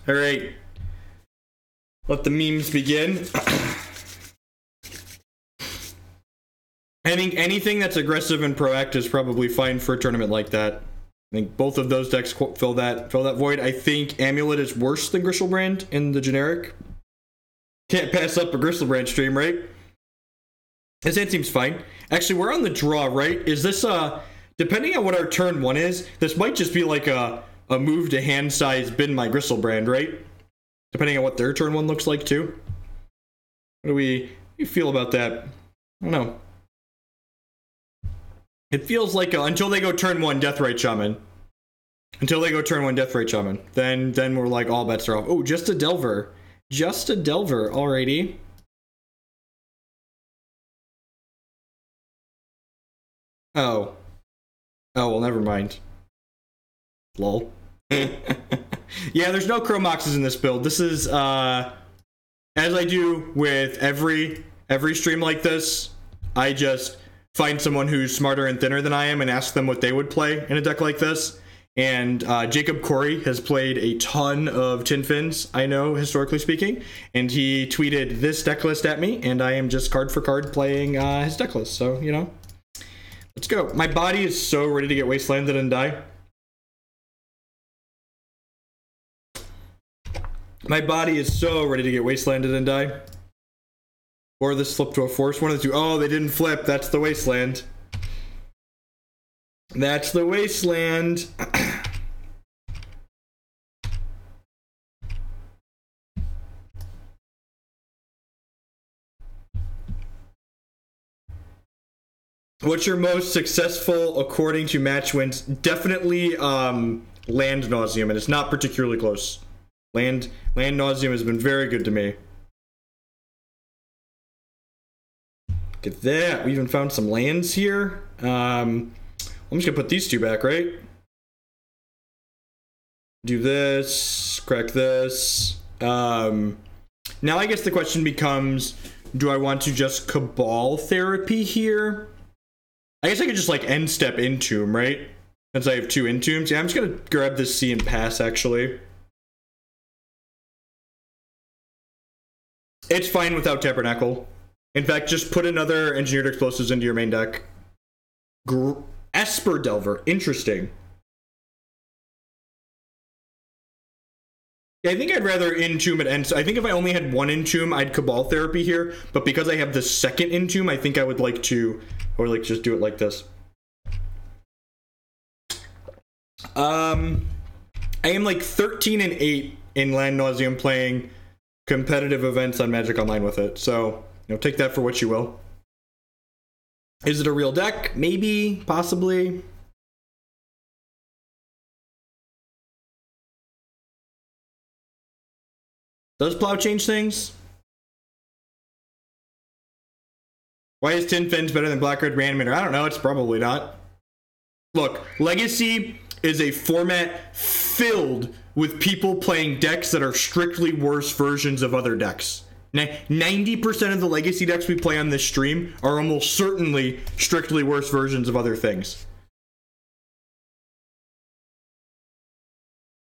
All right. Let the memes begin. Anything that's aggressive and proactive is probably fine for a tournament like that. I think both of those decks fill that void. I think Amulet is worse than Gristlebrand in the generic. Can't pass up a Gristlebrand stream, right? This hand seems fine. Actually, we're on the draw, right? Is this depending on what our turn one is, this might just be like a move to hand size bin my Gristlebrand, right? Depending on what their turn one looks like too. What do we feel about that? I don't know. It feels like until they go turn one Deathrite Shaman. Until they go turn one Deathrite Shaman. Then we're like all bets are off. Oh, just a Delver. Just a Delver, alrighty. Oh. Oh, well, never mind. Lol. Yeah, there's no Chromoxes in this build. This is, as I do with every stream like this, I just find someone who's smarter and thinner than I am and ask them what they would play in a deck like this. And Jacob Corey has played a ton of Tin Fins, I know, historically speaking, and he tweeted this deck list at me, and I am just card for card playing his deck list. So, you know, let's go. My body is so ready to get wastelanded and die. My body is so ready to get wastelanded and die. Or this flip to a force. One of the two. Oh, they didn't flip. That's the wasteland. That's the wasteland. What's your most successful according to match wins? Definitely Land Nauseam, and it's not particularly close. Land Nauseam has been very good to me. Look at that. We even found some lands here. I'm just gonna put these two back, right? Do this, crack this. Now I guess the question becomes, do I want to just Cabal Therapy here? I guess I could just like end step Entomb, right? Since I have two Entombs. Yeah, I'm just gonna grab this C and pass, actually. It's fine without Tabernacle. In fact, just put another Engineered Explosives into your main deck. Esper Delver. Interesting. Yeah, I think I'd rather Entomb at end. I think if I only had one Entomb, I'd Cabal Therapy here. But because I have the second Entomb, I think I would like to, or like just do it like this. I am like 13 and 8 in Land Nauseam playing competitive events on Magic Online with it. So, you know, take that for what you will. Is it a real deck? Maybe, possibly. Does Plow change things? Why is Tin Fins better than Black Red Reanimator? I don't know, it's probably not. Look, Legacy is a format filled with people playing decks that are strictly worse versions of other decks. 90% of the Legacy decks we play on this stream are almost certainly strictly worse versions of other things.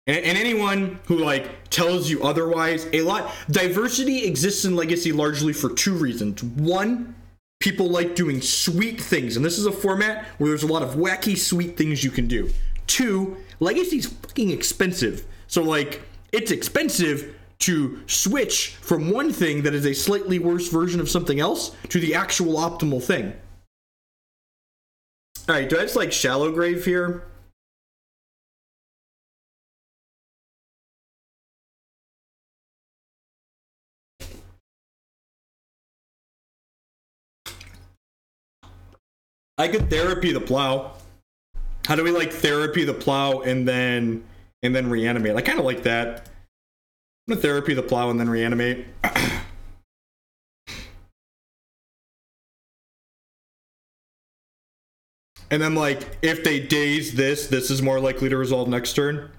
And anyone who like tells you otherwise, diversity exists in Legacy largely for two reasons. One, people like doing sweet things, and this is a format where there's a lot of wacky sweet things you can do. Two, Legacy's fucking expensive. So like, it's expensive to switch from one thing that is a slightly worse version of something else to the actual optimal thing. Alright, do I just like Shallow Grave here? I could Therapy the Plow. How do we like Therapy the Plow and then reanimate? I kind of like that. I'm gonna Therapy the Plow and then reanimate. And then like, if they daze this is more likely to resolve next turn.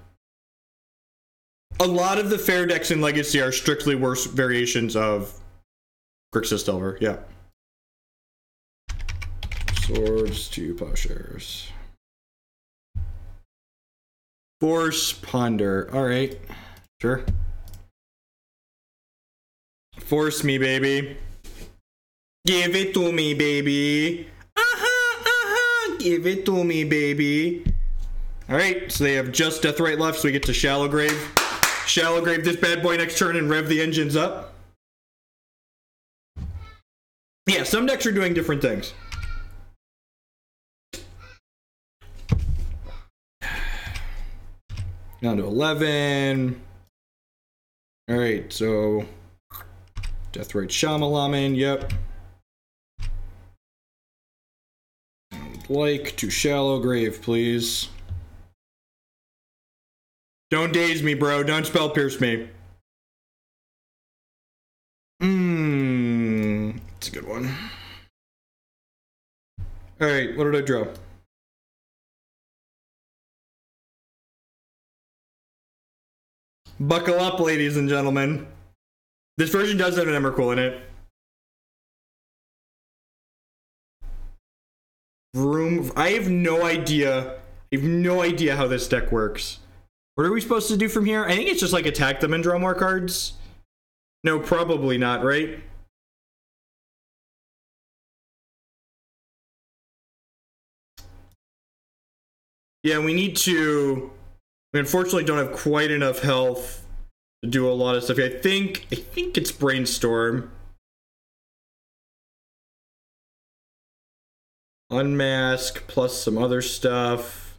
A lot of the fair decks in Legacy are strictly worse variations of Grixis Delver, yeah. Swords to Plowshares. Force Ponder. Alright. Sure. Force me, baby. Give it to me, baby. Give it to me, baby. Alright, so they have just Deathrite left, so we get to Shallow Grave. Shallow Grave this bad boy next turn and rev the engines up. Yeah, some decks are doing different things. Down to 11. Alright, so Deathrite Shamalaman, yep. I'd like to Shallow Grave, please. Don't daze me, bro. Don't spell pierce me. It's a good one. Alright, what did I draw? Buckle up, ladies and gentlemen. This version does have an Emrakul in it. I have no idea. I have no idea how this deck works. What are we supposed to do from here? I think it's just like attack them and draw more cards. No, probably not, right? Yeah, we need to... We unfortunately don't have quite enough health to do a lot of stuff. I think it's Brainstorm. Unmask plus some other stuff.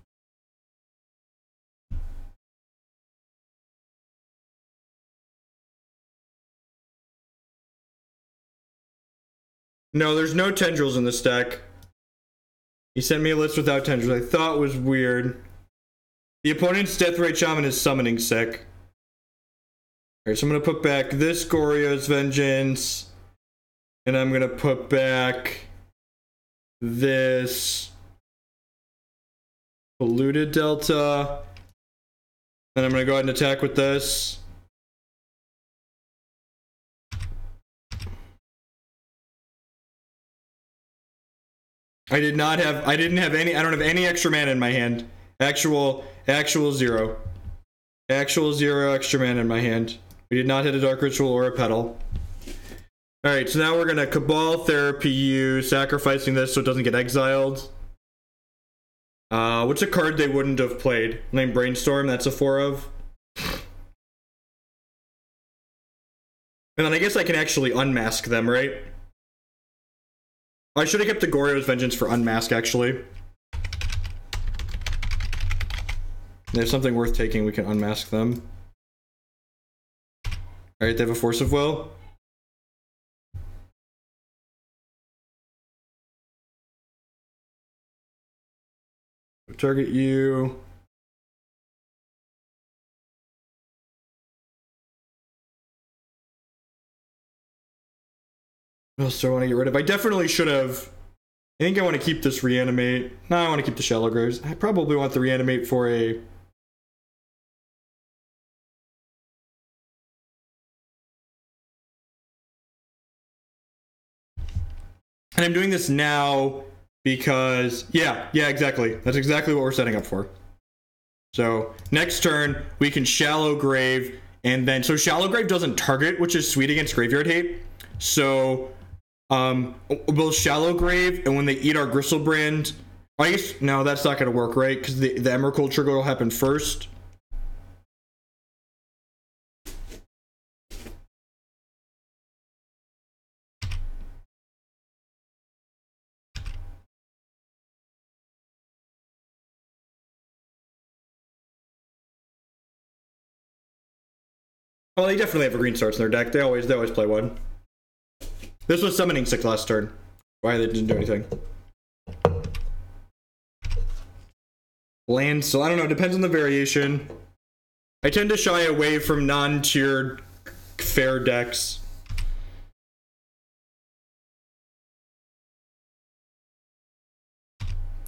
No, there's no tendrils in this deck. He sent me a list without tendrils. I thought was weird. The opponent's Deathrite Shaman is summoning sick. Alright, so I'm gonna put back this Goryo's Vengeance. And I'm gonna put back this Polluted Delta. Then I'm gonna go ahead and attack with this. I don't have any extra mana in my hand. Actual zero. Actual zero extra mana in my hand. We did not hit a Dark Ritual or a Petal. Alright, so now we're gonna Cabal Therapy you, sacrificing this so it doesn't get exiled. What's a card they wouldn't have played? Named Brainstorm, that's a 4 of. And then I guess I can actually unmask them, right? I should have kept the Goryo's Vengeance for unmask, actually. There's something worth taking, we can unmask them. Alright, they have a Force of Will. Target you. What else do I want to get rid of? I definitely should have. I think I want to keep this Reanimate. No, I want to keep the Shallow Graves. I probably want the Reanimate for a... And I'm doing this now because... Yeah, exactly. That's exactly what we're setting up for. So, next turn, we can Shallow Grave, and then... So, Shallow Grave doesn't target, which is sweet against Graveyard Hate. So... we'll Shallow Grave, and when they eat our Gristlebrand, I guess no, that's not gonna work, right? Because the Emrakul trigger will happen first. Well, they definitely have a green starts in their deck. They always play one. This was summoning 6 last turn. Why they didn't do anything. Land, so I don't know, depends on the variation. I tend to shy away from non-tiered fair decks.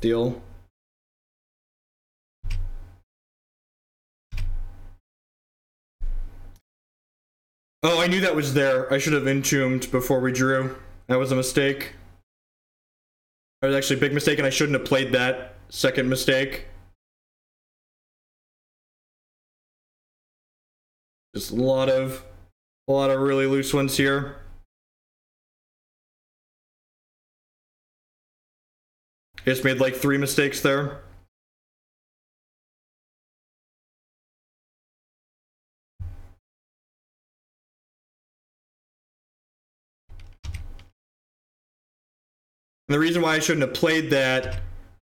Deal. Oh, I knew that was there. I should have entombed before we drew. That was a mistake. That was actually a big mistake, and I shouldn't have played that second mistake. Just a lot of A lot of really loose ones here. Just made like 3 mistakes there. And the reason why I shouldn't have played that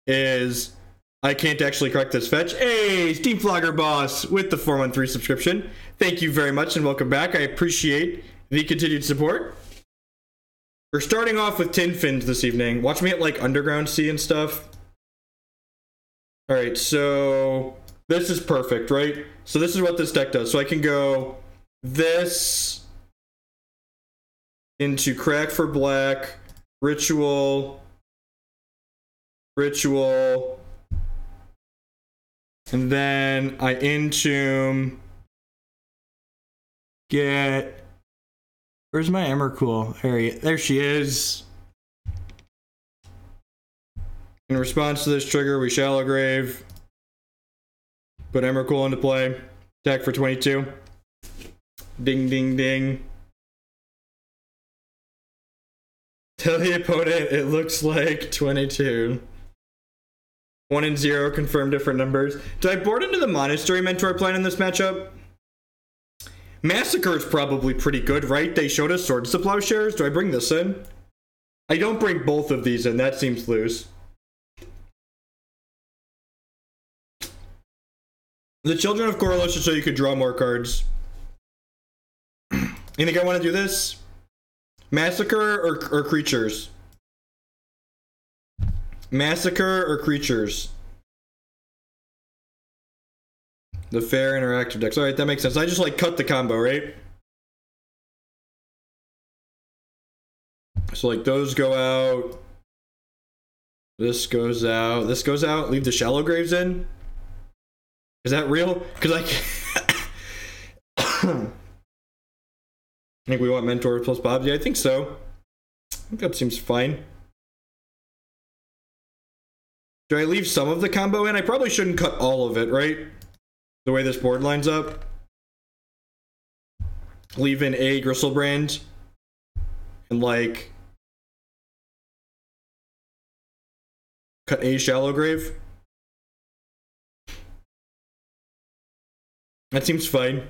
is I can't actually correct this fetch. Hey, Steam Flogger Boss with the 413 subscription. Thank you very much and welcome back. I appreciate the continued support. We're starting off with tin fins this evening. Watch me at like Underground Sea and stuff. All right, so this is perfect, right? So this is what this deck does. So I can go this into Crack for Black, Ritual, and then I Entomb, get, where's my Emrakul? There she is. In response to this trigger, we Shallow Grave, put Emrakul into play, attack for 22. Ding, ding, ding. Tell the opponent it looks like 22. 1 and 0, confirm different numbers. Did I board into the Monastery Mentor plan in this matchup? Massacre is probably pretty good, right? They showed us Swords to Plowshares. Do I bring this in? I don't bring both of these in. That seems loose. The Children of Corlos should show you could draw more cards. You think I want to do this? Massacre or creatures? Massacre or creatures? The fair interactive decks. Alright, that makes sense. I just like cut the combo, right? So like those go out. This goes out. This goes out. Leave the Shallow Graves in. Is that real? Because I can't. I think we want Mentor plus Bob. Yeah, I think so. I think that seems fine. Do I leave some of the combo in? I probably shouldn't cut all of it, right? The way this board lines up. Leave in a Gristlebrand. And like... cut a Shallow Grave. That seems fine. I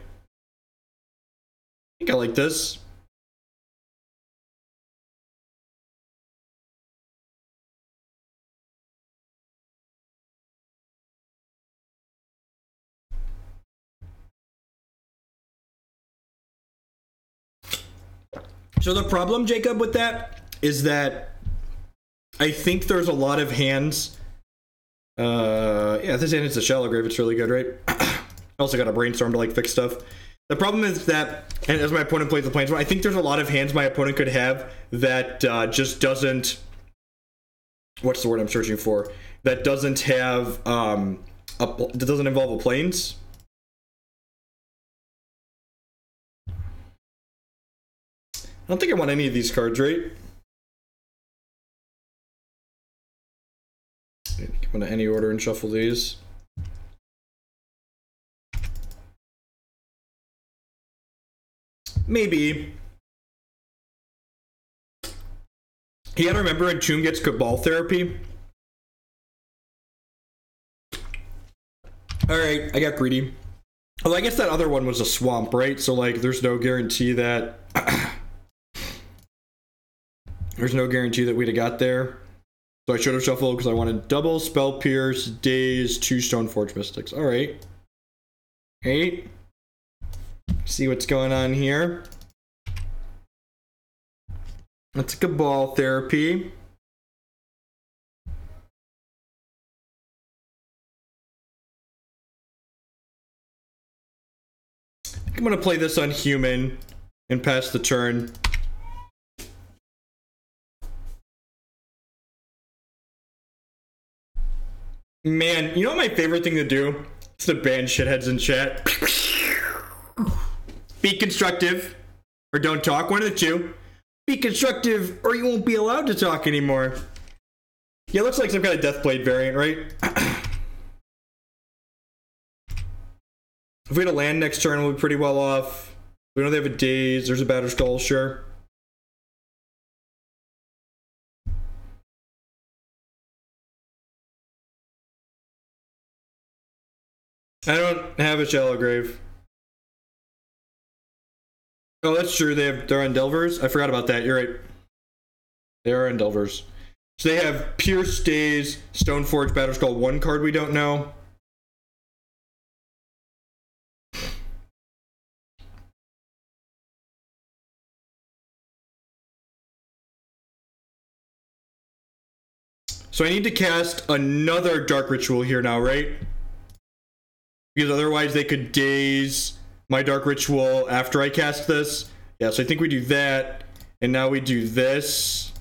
think I like this. So the problem, Jacob, with that is that I think there's a lot of hands. Yeah, this hand is a Shallow Grave. It's really good, right? I also got a Brainstorm to like fix stuff. The problem is that, and as my opponent plays the Planeswalker, I think there's a lot of hands my opponent could have that just doesn't. What's the word I'm searching for? That doesn't have that doesn't involve a planes. I don't think I want any of these cards, right? Go into any order and shuffle these. Maybe. You gotta remember, Entomb gets Cabal Therapy. Alright, I got greedy. Although I guess that other one was a swamp, right? So, like, there's no guarantee that... there's no guarantee that we'd have got there. So I should have shuffled because I wanted double Spell Pierce, Daze, 2 Stoneforge Mystics. Alright. Alright. See what's going on here. That's Cabal Therapy. I'm gonna play this on human and pass the turn. Man, you know what my favorite thing to do? It's to ban shitheads in chat. Be constructive, or don't talk, one of the two. Be constructive, or you won't be allowed to talk anymore. Yeah, it looks like some kind of Deathblade variant, right? If we had a land next turn, we'll be pretty well off. We know they have a daze. There's a Batter Skull, sure. I don't have a Shallow Grave. Oh, that's true. They're on Delvers. I forgot about that. You're right. They are on Delvers. So they have Pierce, Daze, Stoneforge, Batterskull, one card we don't know. So I need to cast another Dark Ritual here now, right? Because otherwise they could daze my Dark Ritual after I cast this. Yeah, so I think we do that. And now we do this.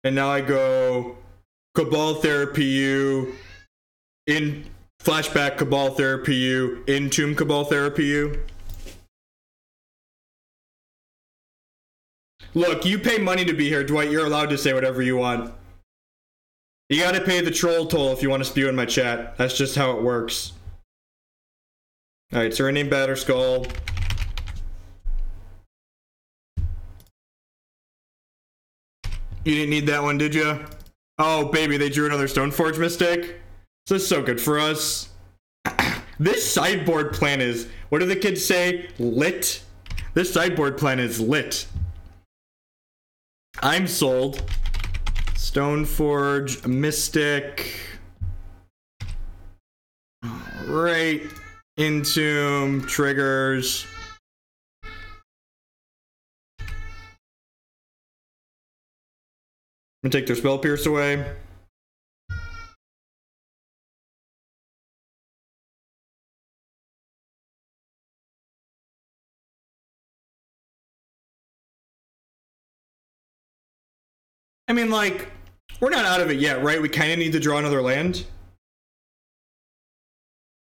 And now I go Cabal Therapy U, in flashback Cabal Therapy U, Entomb Cabal Therapy U. Look, you pay money to be here, Dwight. You're allowed to say whatever you want. You gotta pay the troll toll if you want to spew in my chat. That's just how it works. Alright, so rename Batterskull. You didn't need that one, did you? Oh, baby, they drew another Stoneforge Mystic? This is so good for us. This sideboard plan is, what do the kids say? Lit? This sideboard plan is lit. I'm sold. Stoneforge Mystic. Right. Entomb, triggers. I'm gonna take their Spell Pierce away. I mean, like, we're not out of it yet, right? We kind of need to draw another land.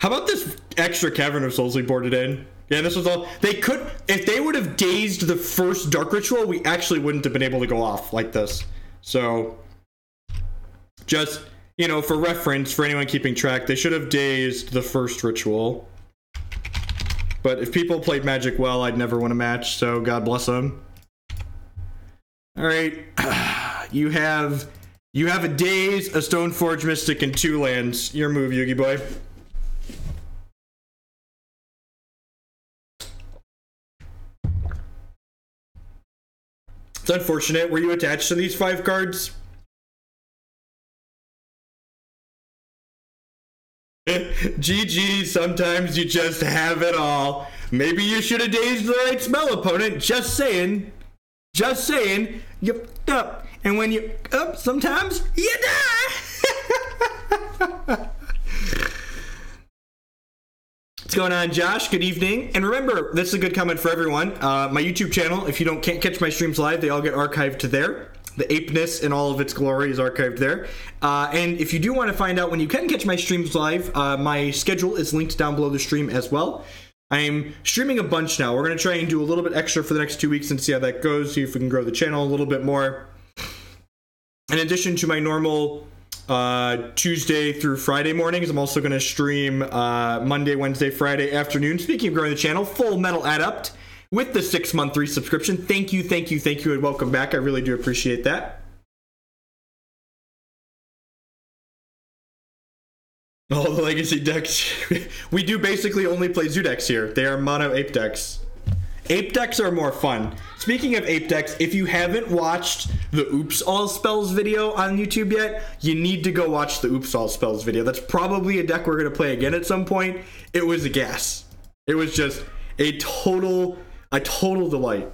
How about this extra Cavern of Souls we boarded in? Yeah, this was all... They could... If they would have dazed the first Dark Ritual, we actually wouldn't have been able to go off like this. So, just, you know, for reference, for anyone keeping track, they should have dazed the first Ritual. But if people played Magic well, I'd never win a match, so God bless them. Alright. You have a Daze, a Stoneforge Mystic, and 2 lands. Your move, Yugi boy. It's unfortunate. Were you attached to these 5 cards? GG, sometimes you just have it all. Maybe you should have dazed the right spell opponent. Just saying. Just saying. You f***ed up. And when you up, sometimes you die. What's going on, Josh? Good evening. And remember, this is a good comment for everyone. My YouTube channel, if you can't catch my streams live, they all get archived to there. The apeness in all of its glory is archived there. And if you do want to find out when you can catch my streams live, my schedule is linked down below the stream as well. I'm streaming a bunch now. We're going to try and do a little bit extra for the next 2 weeks and see how that goes, see if we can grow the channel a little bit more. In addition to my normal Tuesday through Friday mornings, I'm also going to stream Monday, Wednesday, Friday afternoon. Speaking of growing the channel, Full Metal Adept with the 6-month resubscription. Thank you, thank you, thank you, and welcome back. I really do appreciate that. All the legacy decks. We do basically only play zoo decks here. They are mono ape decks. Ape decks are more fun. Speaking of ape decks, if you haven't watched the Oops All Spells video on YouTube yet, you need to go watch the Oops All Spells video. That's probably a deck we're going to play again at some point. It was a gas. It was just a total delight.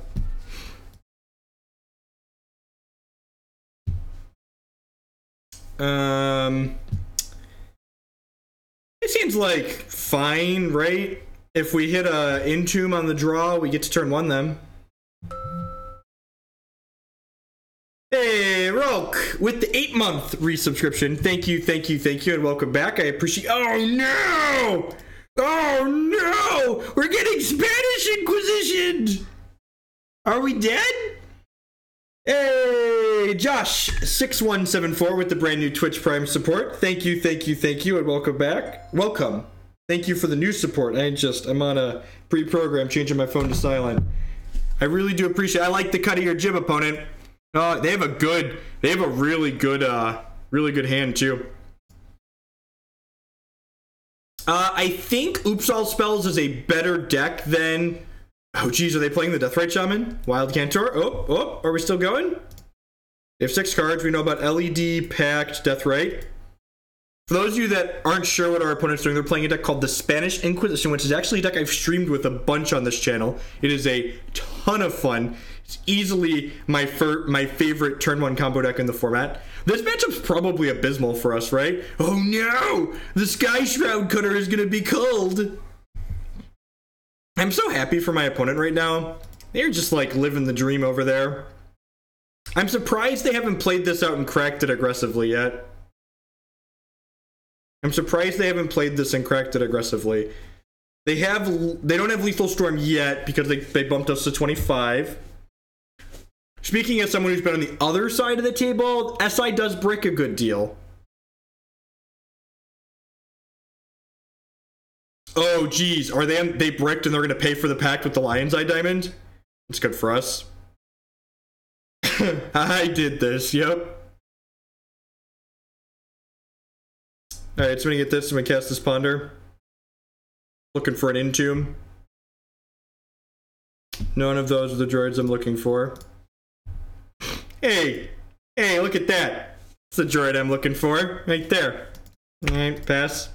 It seems like fine, right? If we hit a Entomb on the draw, we get to turn 1 them. Hey, Roke, with the 8-month resubscription. Thank you, thank you, thank you, and welcome back. I appreciate... Oh, no! Oh, no! We're getting Spanish Inquisition! Are we dead? Hey, Josh, 6174 with the brand new Twitch Prime support. Thank you, thank you, thank you, and welcome back. Welcome. Thank you for the new support. I'm on a pre-program changing my phone to silent. I really do appreciate it. I like the cut of your jib, opponent. They have a really good hand too. I think Oops All Spells is a better deck than... Oh, geez, are they playing the Deathrite Shaman? Wild Cantor? Oh, are we still going? They have 6 cards. We know about LED, Pact, Deathrite. For those of you that aren't sure what our opponent's doing, they're playing a deck called the Spanish Inquisition, which is actually a deck I've streamed with a bunch on this channel. It is a ton of fun. It's easily my favorite turn 1 combo deck in the format. This matchup's probably abysmal for us, right? Oh no! The Sky Shroud Cutter is gonna be cold! I'm so happy for my opponent right now. They're just like living the dream over there. I'm surprised they haven't played this out and cracked it aggressively yet. I'm surprised they haven't played this and cracked it aggressively. They don't have Lethal Storm yet because they bumped us to 25. Speaking as someone who's been on the other side of the table, SI does brick a good deal. Oh, geez. Are they bricked and they're going to pay for the pact with the Lion's Eye Diamond? It's good for us. I did this, yep. Alright, so I'm going to get this. I'm going to cast this Ponder. Looking for an Entomb. None of those are the droids I'm looking for. Hey, look at that. It's the droid I'm looking for. Right there. Alright, pass.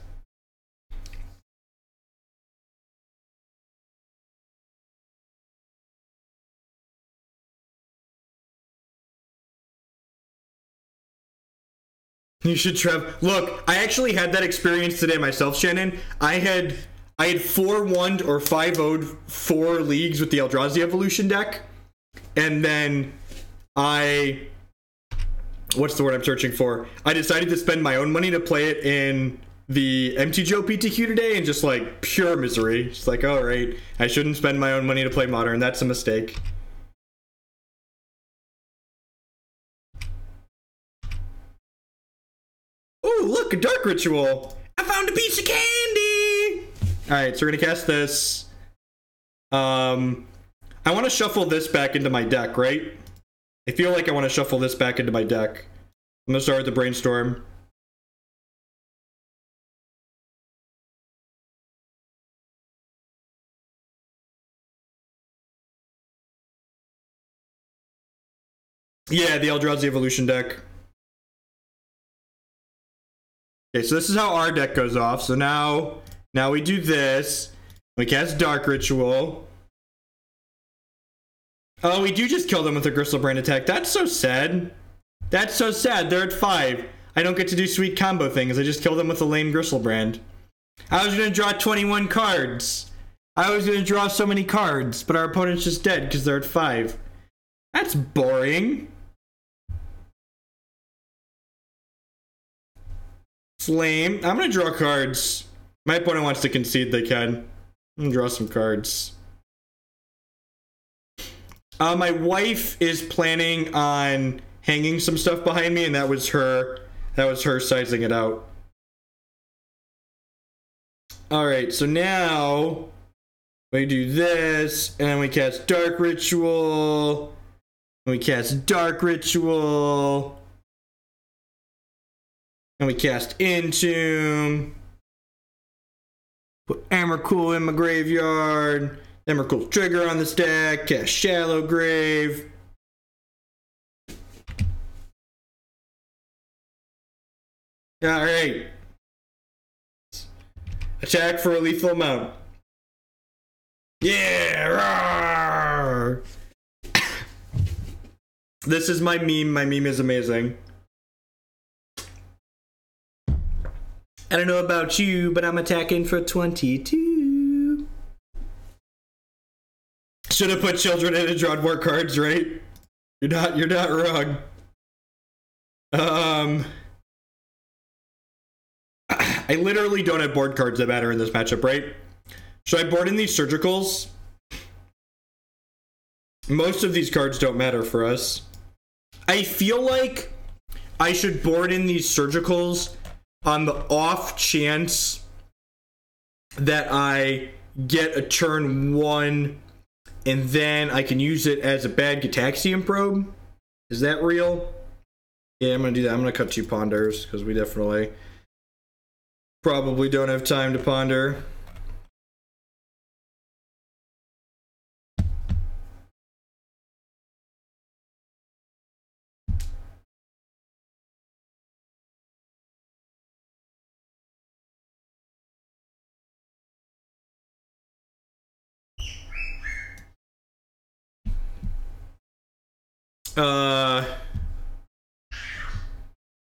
You should travel. Look, I actually had that experience today myself, Shannon. I had 4-1'd or 5-0'd 4 leagues with the Eldrazi Evolution deck. And then what's the word I'm searching for? I decided to spend my own money to play it in the MTGO PTQ today, and just like pure misery. Just like, all right, I shouldn't spend my own money to play Modern. That's a mistake. Oh, look, a Dark Ritual. I found a piece of candy. All right, so we're gonna cast this. I want to shuffle this back into my deck, right? I feel like I want to shuffle this back into my deck. I'm gonna start with the Brainstorm. Yeah, the Eldrazi Evolution deck. Okay, so this is how our deck goes off. So now we do this. We cast Dark Ritual. Oh, we do just kill them with a Gristlebrand attack. That's so sad. That's so sad. They're at 5. I don't get to do sweet combo things. I just kill them with a lame Gristlebrand. I was going to draw 21 cards. I was going to draw so many cards, but our opponent's just dead because they're at 5. That's boring. It's lame. I'm going to draw cards. My opponent wants to concede, they can. I'm going to draw some cards. My wife is planning on hanging some stuff behind me, and that was her sizing it out. Alright, so now we do this, and then we cast Dark Ritual. And we cast Dark Ritual. And we cast Entomb. Put Emrakul in my graveyard. Emrakul trigger on this deck. Cast Shallow Grave. Alright. Attack for a lethal amount. Yeah! Rawr! This is my meme. My meme is amazing. I don't know about you, but I'm attacking for 22. Should have put children in and drawn more cards, right? You're not wrong. I literally don't have board cards that matter in this matchup, right? Should I board in these Surgicals? Most of these cards don't matter for us. I feel like I should board in these Surgicals on the off chance that I get a turn 1 and then I can use it as a bad Gataxian probe? Is that real? Yeah, I'm gonna do that. I'm gonna cut 2 ponders because we definitely probably don't have time to ponder.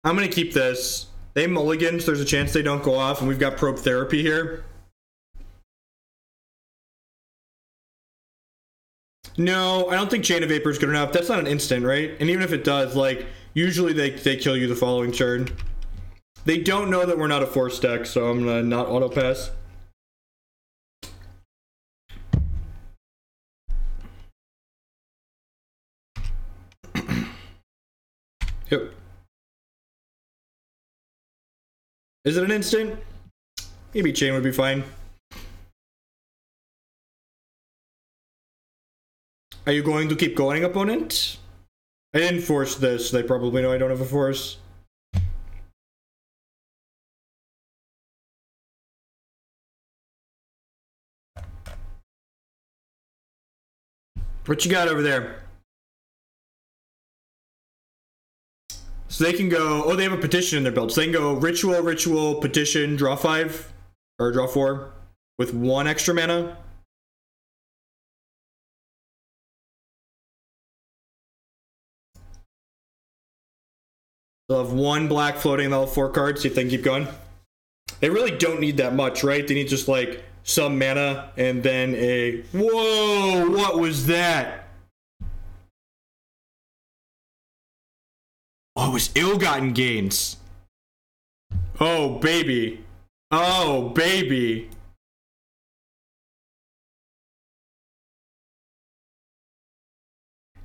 I'm gonna keep this. They mulligans, there's a chance they don't go off, and we've got probe therapy here. No, I don't think Chain of Vapor is good enough. That's not an instant, right? And even if it does, like, usually they kill you the following turn. They don't know that we're not a force deck, so I'm gonna not auto pass. Yep. Is it an instant? Maybe Chain would be fine. Are you going to keep going, opponent? I didn't force this. They probably know I don't have a force. What you got over there? So they can go, oh, they have a petition in their build. So they can go ritual, ritual, petition, draw 5, or draw 4, with 1 extra mana. They'll have 1 black floating, they'll have 4 cards, see if they can keep going. They really don't need that much, right? They need just like some mana and then a... Whoa, what was that? Oh, it was ill-gotten gains. Oh, baby. Oh, baby.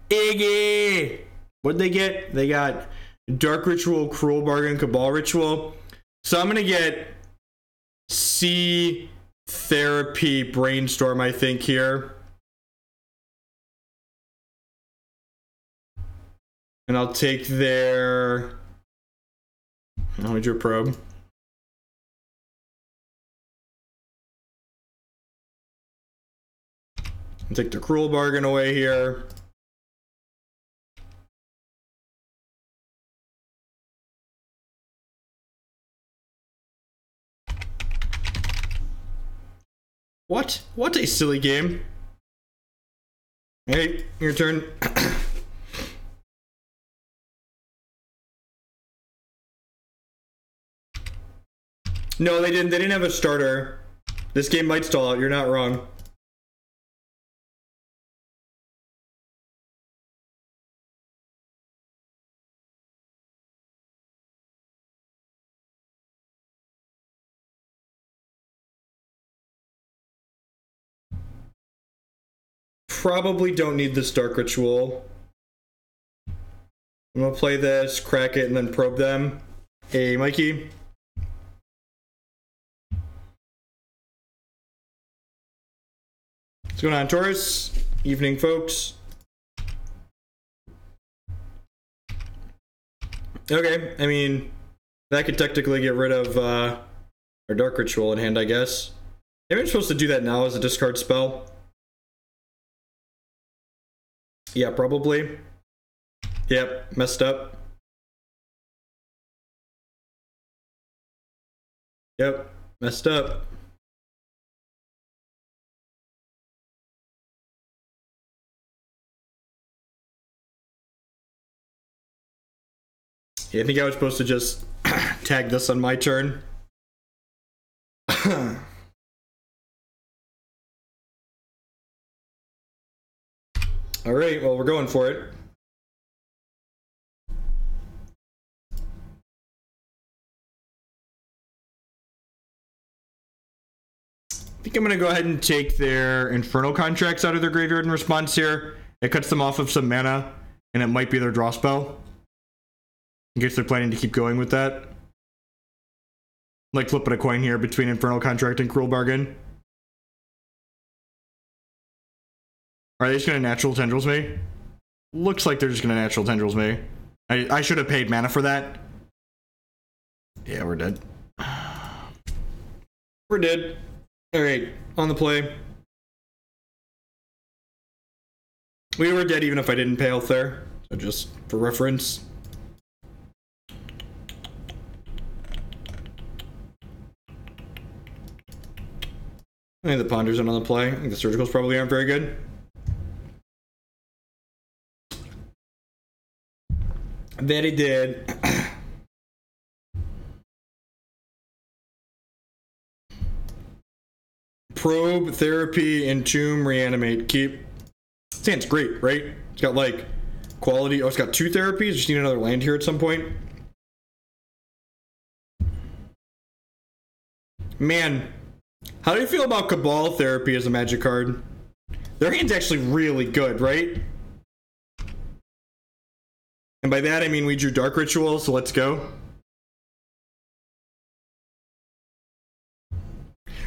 Iggy! What'd they get? They got Dark Ritual, Cruel Bargain, Cabal Ritual. So I'm gonna get C Therapy Brainstorm, I think, here. And I'll take their... Let me do a probe. I'll take the Cruel Bargain away here. What? What a silly game. Hey, your turn. No, they didn't. They didn't have a starter. This game might stall out. You're not wrong. Probably don't need this Dark Ritual. I'm gonna play this, crack it, and then probe them. Hey, Mikey. What's going on, Taurus? Evening, folks. Okay, I mean, that could technically get rid of our Dark Ritual in hand, I guess. Maybe I'm supposed to do that now as a discard spell. Yeah, probably. Yep, messed up. Yep, messed up. Yeah, I think I was supposed to just tag this on my turn. Alright, well, we're going for it. I think I'm going to go ahead and take their Infernal Contracts out of their graveyard in response here. It cuts them off of some mana, and it might be their draw spell. In case they're planning to keep going with that. Like flipping a coin here between Infernal Contract and Cruel Bargain. Are they just gonna Natural Tendrils me? Looks like they're just gonna Natural Tendrils me. I should have paid mana for that. Yeah, we're dead. We're dead. Alright, on the play. We were dead even if I didn't pay health there. So just for reference. I think the Ponders are on the play. I think the Surgicals probably aren't very good. Very dead. Probe, Therapy, Entomb, Reanimate, Keep. Sounds great, right? It's got like quality. Oh, it's got 2 therapies. Just need another land here at some point. Man, how do you feel about Cabal Therapy as a Magic card? Their hand's actually really good, right? And by that I mean we drew Dark Ritual, so let's go.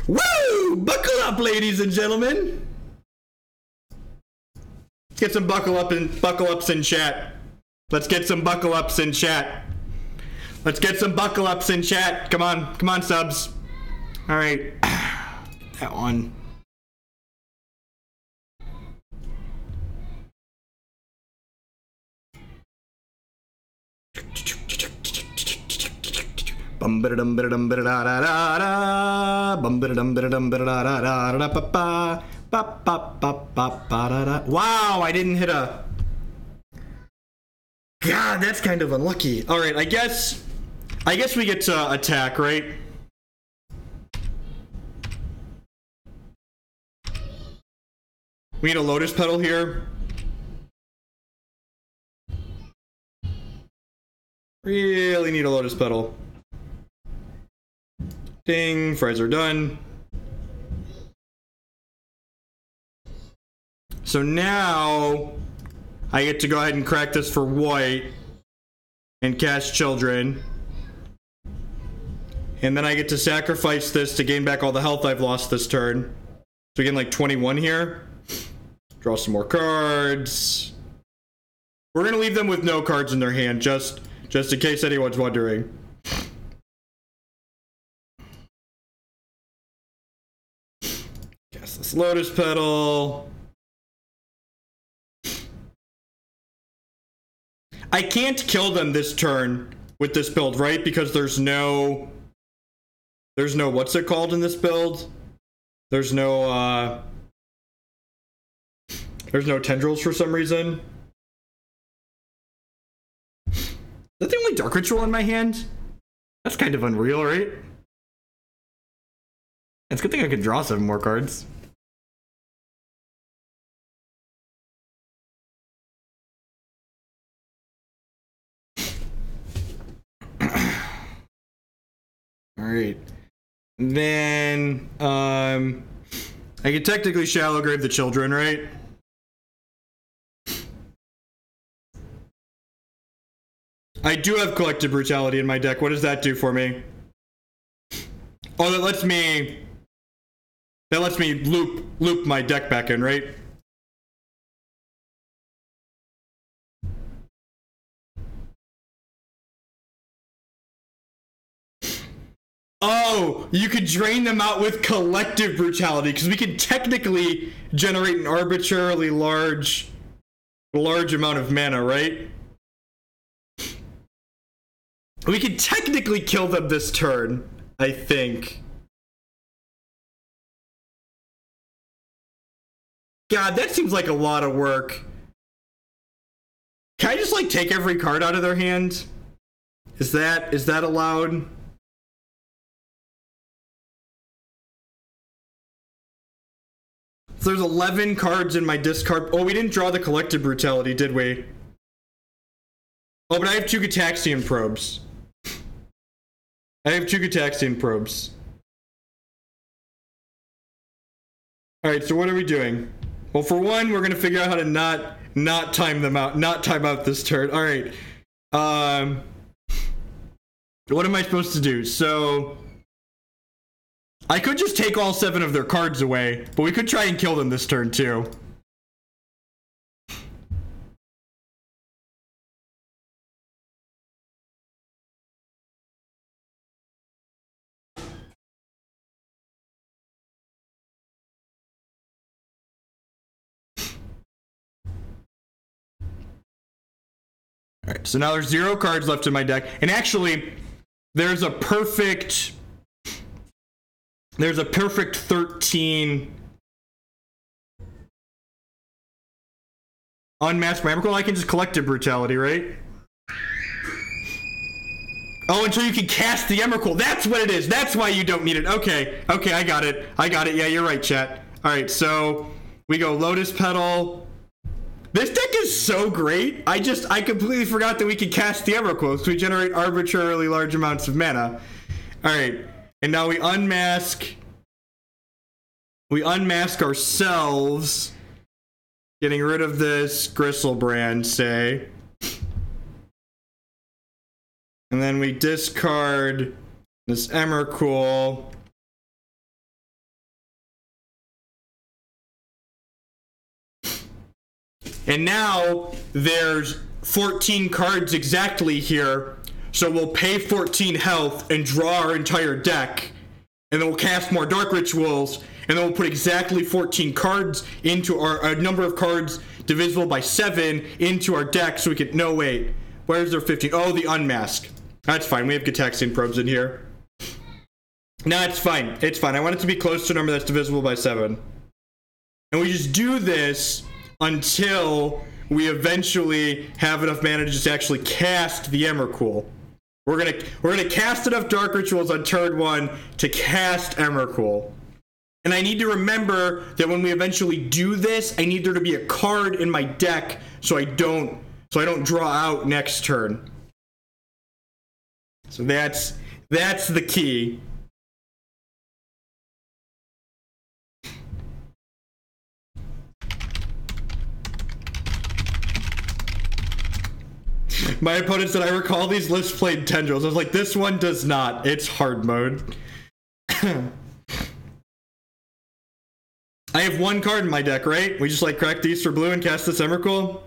Woo! Buckle up, ladies and gentlemen. Let's get some buckle ups in chat. Let's get some buckle ups in chat. Let's get some buckle ups in chat. Come on, subs. All right, that one. Wow, I didn't hit a... God, that's kind of unlucky. All right, I guess we get to attack, right? We need a Lotus Petal here. Really need a Lotus Petal. Ding, fries are done. So now I get to go ahead and crack this for white and cast Children. And then I get to sacrifice this to gain back all the health I've lost this turn. So we get like 21 here. Draw some more cards. We're gonna leave them with no cards in their hand, just in case anyone's wondering. Cast this Lotus Petal. I can't kill them this turn with this build, right? Because there's no what's it called in this build? There's no tendrils for some reason. Is that the only Dark Ritual in my hand? That's kind of unreal, right? It's a good thing I could draw 7 more cards. Alright. Then, I could technically Shallow Grave the Children, right? I do have Collective Brutality in my deck. What does that do for me? Oh, that lets me loop my deck back in, right? Oh, you could drain them out with Collective Brutality, because we could technically generate an arbitrarily large amount of mana, right? We could technically kill them this turn, I think. God, that seems like a lot of work. Can I just like take every card out of their hand? Is that allowed? So there's 11 cards in my discard. Oh, we didn't draw the Collective Brutality, did we? Oh, but I have 2 Gataxian Probes. Alright, so what are we doing? Well, for one, we're gonna figure out how to not time them out, not time out this turn. Alright. What am I supposed to do? So I could just take all 7 of their cards away, but we could try and kill them this turn too. Alright, so now there's 0 cards left in my deck. And actually, there's a perfect 13 unmasked Emrakul. I can just collective brutality, right? Oh, until you can cast the Emrakul. That's what it is. That's why you don't need it. Okay, I got it. Yeah, you're right, chat. Alright, so we go Lotus Petal. This deck is so great. I completely forgot that we could cast the Emrakul, so we generate arbitrarily large amounts of mana. Alright, and now we unmask ourselves, getting rid of this Gristlebrand, say. And then we discard this Emrakul. And now there's 14 cards exactly here. So we'll pay 14 health and draw our entire deck. And then we'll cast more Dark Rituals. And then we'll put exactly 14 cards into a number of cards divisible by 7 into our deck. So we can, no wait, where's their 15? Oh, the Unmask. That's fine, we have Gitaxian Probes in here. No, it's fine, I want it to be close to a number that's divisible by 7. And we just do this until we eventually have enough mana to just actually cast the Emrakul. We're gonna cast enough Dark Rituals on turn 1 to cast Emrakul. And I need to remember that when we eventually do this, I need there to be a card in my deck so I don't draw out next turn. So that's the key. My opponent said, I recall these lists played Tendrils. I was like, this one does not. It's hard mode. I have 1 card in my deck, right? We just like crack these for blue and cast this Emrakul.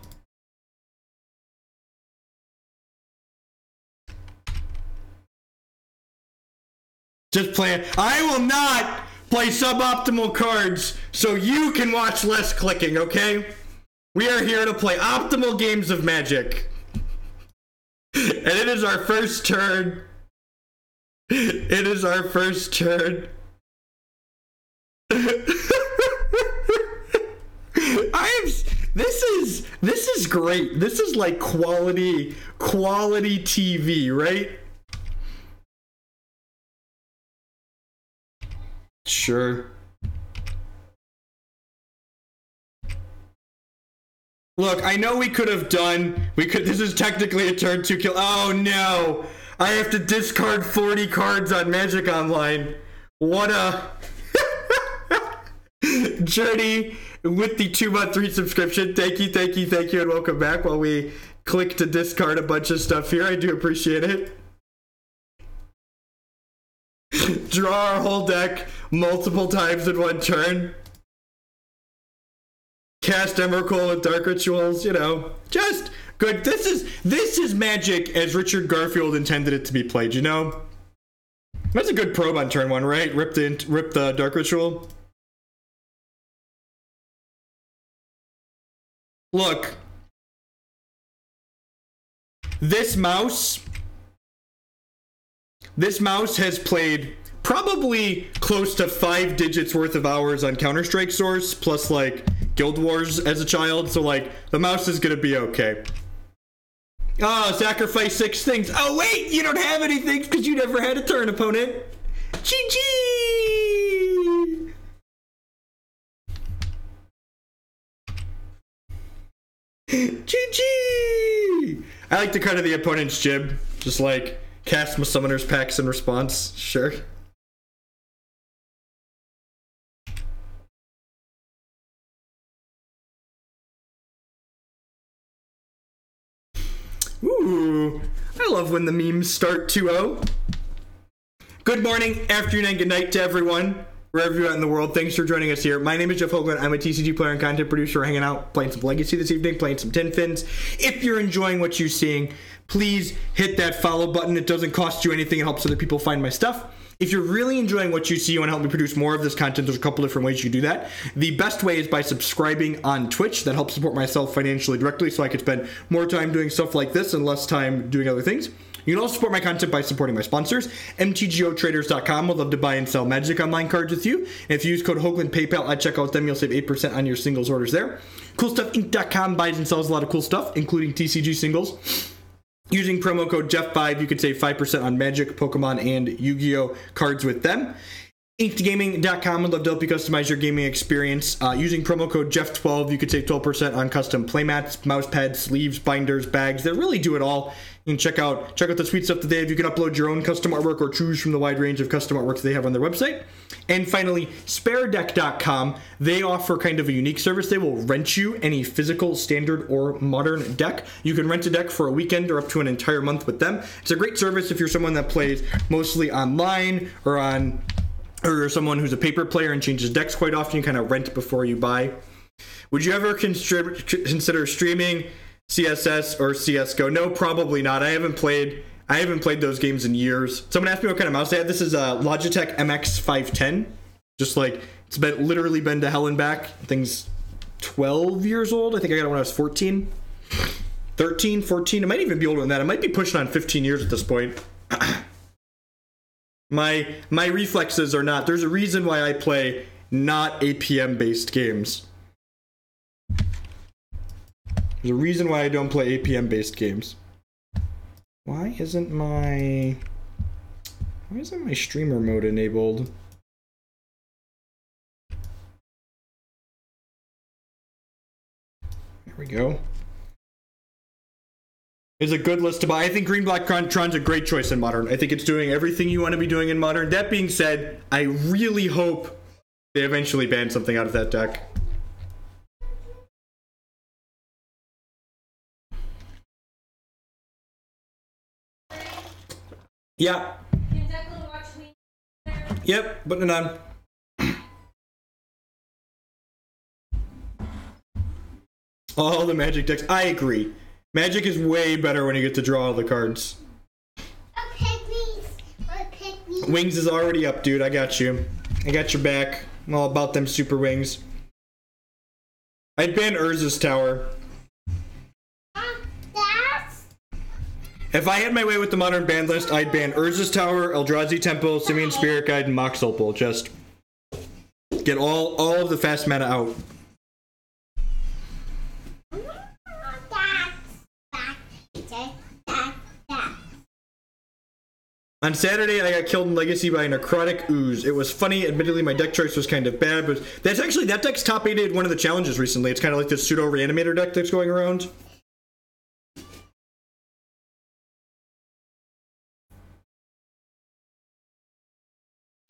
Just play it. I will not play suboptimal cards so you can watch less clicking, okay? We are here to play optimal games of Magic. And it is our first turn. It is our first turn. This is great. This is like quality TV, right? Sure. Look, I know we could have done, this is technically a turn 2 kill. Oh no! I have to discard 40 cards on Magic Online. What a Journey with the 2-month resubscription. Thank you, and welcome back while we click to discard a bunch of stuff here. I do appreciate it. Draw our whole deck multiple times in 1 turn. Cast Emrakul with Dark Rituals, you know, just good. This is Magic as Richard Garfield intended it to be played, you know? That's a good probe on turn 1, right? Rip the Dark Ritual. Look. This mouse has played probably close to 5 digits worth of hours on Counter-Strike Source, plus like Guild Wars as a child, so like the mouse is gonna be okay. Oh, sacrifice 6 things. Oh wait, you don't have any things because you never had a turn, opponent. GG! GG! I like to cut to the opponent's jib, just like cast my summoner's packs in response. Sure. Ooh, I love when the memes start 2-0. Good morning, afternoon, and good night to everyone, wherever you're at in the world. Thanks for joining us here. My name is Jeff Hoagland. I'm a TCG player and content producer hanging out, playing some Legacy this evening, playing some Tin Fins. If you're enjoying what you're seeing, please hit that follow button. It doesn't cost you anything. It helps other people find my stuff. If you're really enjoying what you see, you want to help me produce more of this content, there's a couple different ways you can do that. The best way is by subscribing on Twitch. That helps support myself financially directly so I can spend more time doing stuff like this and less time doing other things. You can also support my content by supporting my sponsors, mtgotraders.com. Would love to buy and sell Magic Online cards with you. And if you use code Hoagland PayPal at checkout with them, you'll save 8% on your singles orders there. CoolStuffInc.com buys and sells a lot of cool stuff, including TCG singles. Using promo code Jeff5, you can save 5% on Magic, Pokemon, and Yu-Gi-Oh! Cards with them. InkedGaming.com would love to help you customize your gaming experience. Using promo code Jeff12, you could save 12% on custom playmats, mouse pads, sleeves, binders, bags. They really do it all. You can check out the sweet stuff that they have. You can upload your own custom artwork or choose from the wide range of custom artworks they have on their website. And finally, SpareDeck.com. They offer kind of a unique service. They will rent you any physical, standard, or modern deck. You can rent a deck for a weekend or up to an entire month with them. It's a great service if you're someone that plays mostly online or someone who's a paper player and changes decks quite often. You kind of rent before you buy. Would you ever consider streaming CSS or CSGO? No, probably not. I haven't played those games in years. Someone asked me what kind of mouse I had. This is a Logitech MX510. Just like, it's literally been to hell and back. Thing's 12 years old. I think I got it when I was 14. 13, 14. It might even be older than that. It might be pushing on 15 years at this point. My reflexes are not. There's a reason why I play not APM-based games. There's a reason why I don't play APM-based games. Why isn't my streamer mode enabled? There we go. Is a good list to buy. I think Green Black Tron's a great choice in Modern. I think it's doing everything you want to be doing in Modern. That being said, I really hope they eventually ban something out of that deck. Yeah. Can Declan watch me? Yep, putting it on. All the Magic decks. I agree. Magic is way better when you get to draw all the cards. Wings is already up, dude. I got you. I got your back. I'm all about them super wings. I'd ban Urza's Tower. If I had my way with the Modern ban list, I'd ban Urza's Tower, Eldrazi Temple, Simian Spirit Guide, and Mox Opal. Just get all of the fast mana out. On Saturday, I got killed in Legacy by a Necrotic Ooze. It was funny. Admittedly, my deck choice was kind of bad, but that deck's top 8'd one of the challenges recently. It's kind of like this pseudo reanimator deck that's going around.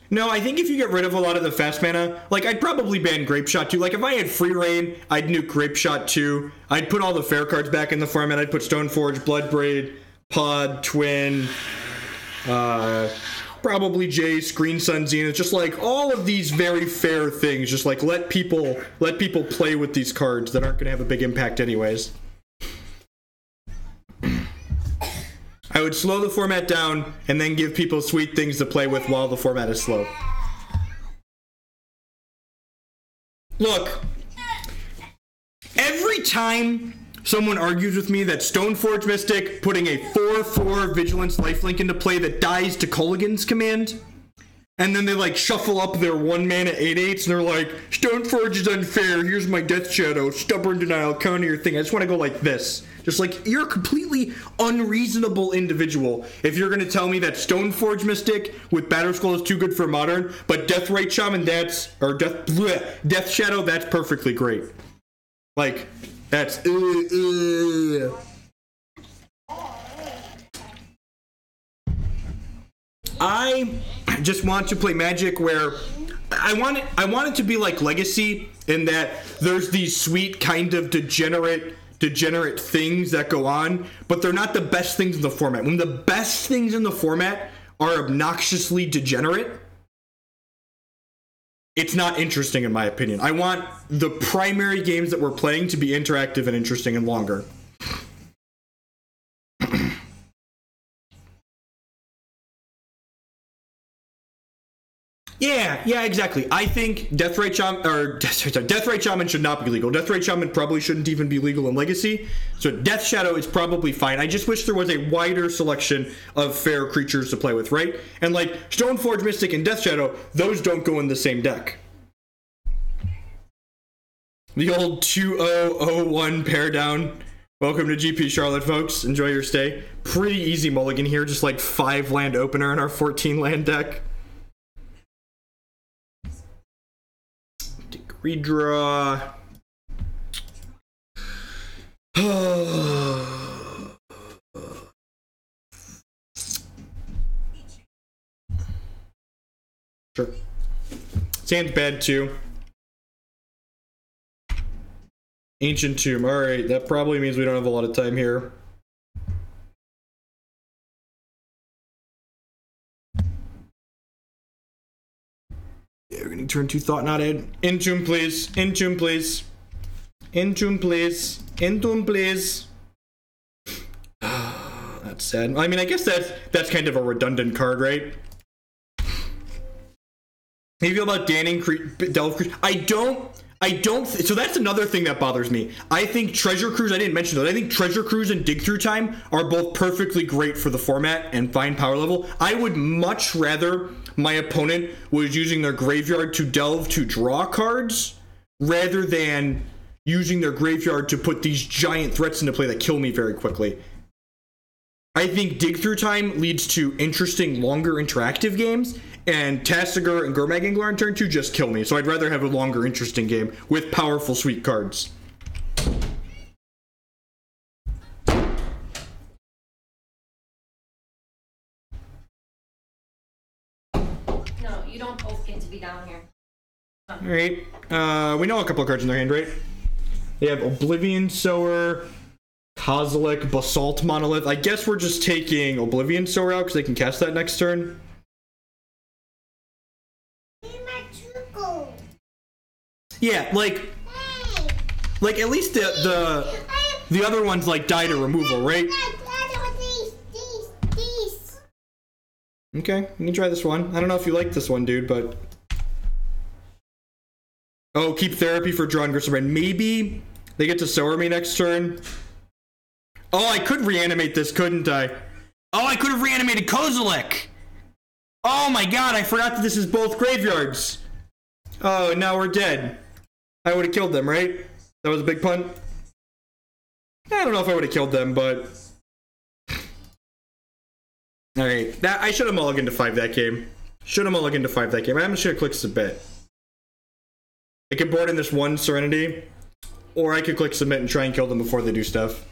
No, I think if you get rid of a lot of the fast mana, like, I'd probably ban Grape Shot too. Like, if I had free reign, I'd nuke Grape Shot too. I'd put all the fair cards back in the format. I'd put Stoneforge, Bloodbraid, Pod, Twin, probably Jace, Green Sun Zenith, just like all of these very fair things. Just like let people play with these cards that aren't going to have a big impact anyways. I would slow the format down and then give people sweet things to play with while the format is slow. Look, every time someone argues with me that Stoneforge Mystic putting a 4/4 Vigilance Lifelink into play that dies to Kolaghan's command, and then they like shuffle up their 1 mana 8/8s and they're like, Stoneforge is unfair, here's my Death Shadow, Stubborn Denial, counter your thing. I just want to go like this. Just like, you're a completely unreasonable individual if you're going to tell me that Stoneforge Mystic with Batterskull is too good for Modern, but Deathrite Shaman, Death Shadow, that's perfectly great. Like, that's I just want to play Magic where I want it to be like Legacy in that there's these sweet kind of degenerate things that go on, but they're not the best things in the format. When the best things in the format are obnoxiously degenerate, it's not interesting in my opinion. I want the primary games that we're playing to be interactive and interesting and longer. Yeah, exactly. I think Death Ray Shaman should not be legal. Death Ray Shaman probably shouldn't even be legal in Legacy. So Death Shadow is probably fine. I just wish there was a wider selection of fair creatures to play with, right? And like Stoneforge Mystic and Death Shadow, those don't go in the same deck. The old 2001 pair down. Welcome to GP Charlotte, folks. Enjoy your stay. Pretty easy mulligan here, just like 5 land opener in our 14 land deck. Redraw. Sure. Sand's bad too. Ancient Tomb. Alright, that probably means we don't have a lot of time here. Yeah, we're gonna turn 2 Thought Knot in. Entomb, please. Entomb, please. Entomb, please. Entomb, please. That's sad. I mean, I guess that's kind of a redundant card, right? How do you feel about Danning Delve Cruise? I don't. So that's another thing that bothers me. I think Treasure Cruise, I didn't mention those. I think Treasure Cruise and Dig Through Time are both perfectly great for the format and fine power level. I would much rather my opponent was using their graveyard to delve to draw cards rather than using their graveyard to put these giant threats into play that kill me very quickly. I think Dig Through Time leads to interesting, longer interactive games, and Tasigur and Gurmag Angler on turn 2 just kill me. So I'd rather have a longer, interesting game with powerful, sweet cards. No, you don't both get to be down here. Alright, we know a couple of cards in their hand, right? They have Oblivion Sower, Kozilek, Basalt Monolith. I guess we're just taking Oblivion Sower out because they can cast that next turn. Yeah, like at least the other ones like die to removal, right? Okay, you can try this one. I don't know if you like this one, dude, but oh, keep Therapy for Drawn Grisselbrand. Maybe they get to Sower me next turn. Oh, I could reanimate this, couldn't I? Oh, I could have reanimated Kozilek. Oh my god, I forgot that this is both graveyards. Oh, now we're dead. I would have killed them, right? That was a big punt. I don't know if I would have killed them, but alright. I should have mulliganed to 5 that game. Should have mulliganed to 5 that game. I'm just gonna click Submit. I could board in this one Serenity, or I could click Submit and try and kill them before they do stuff.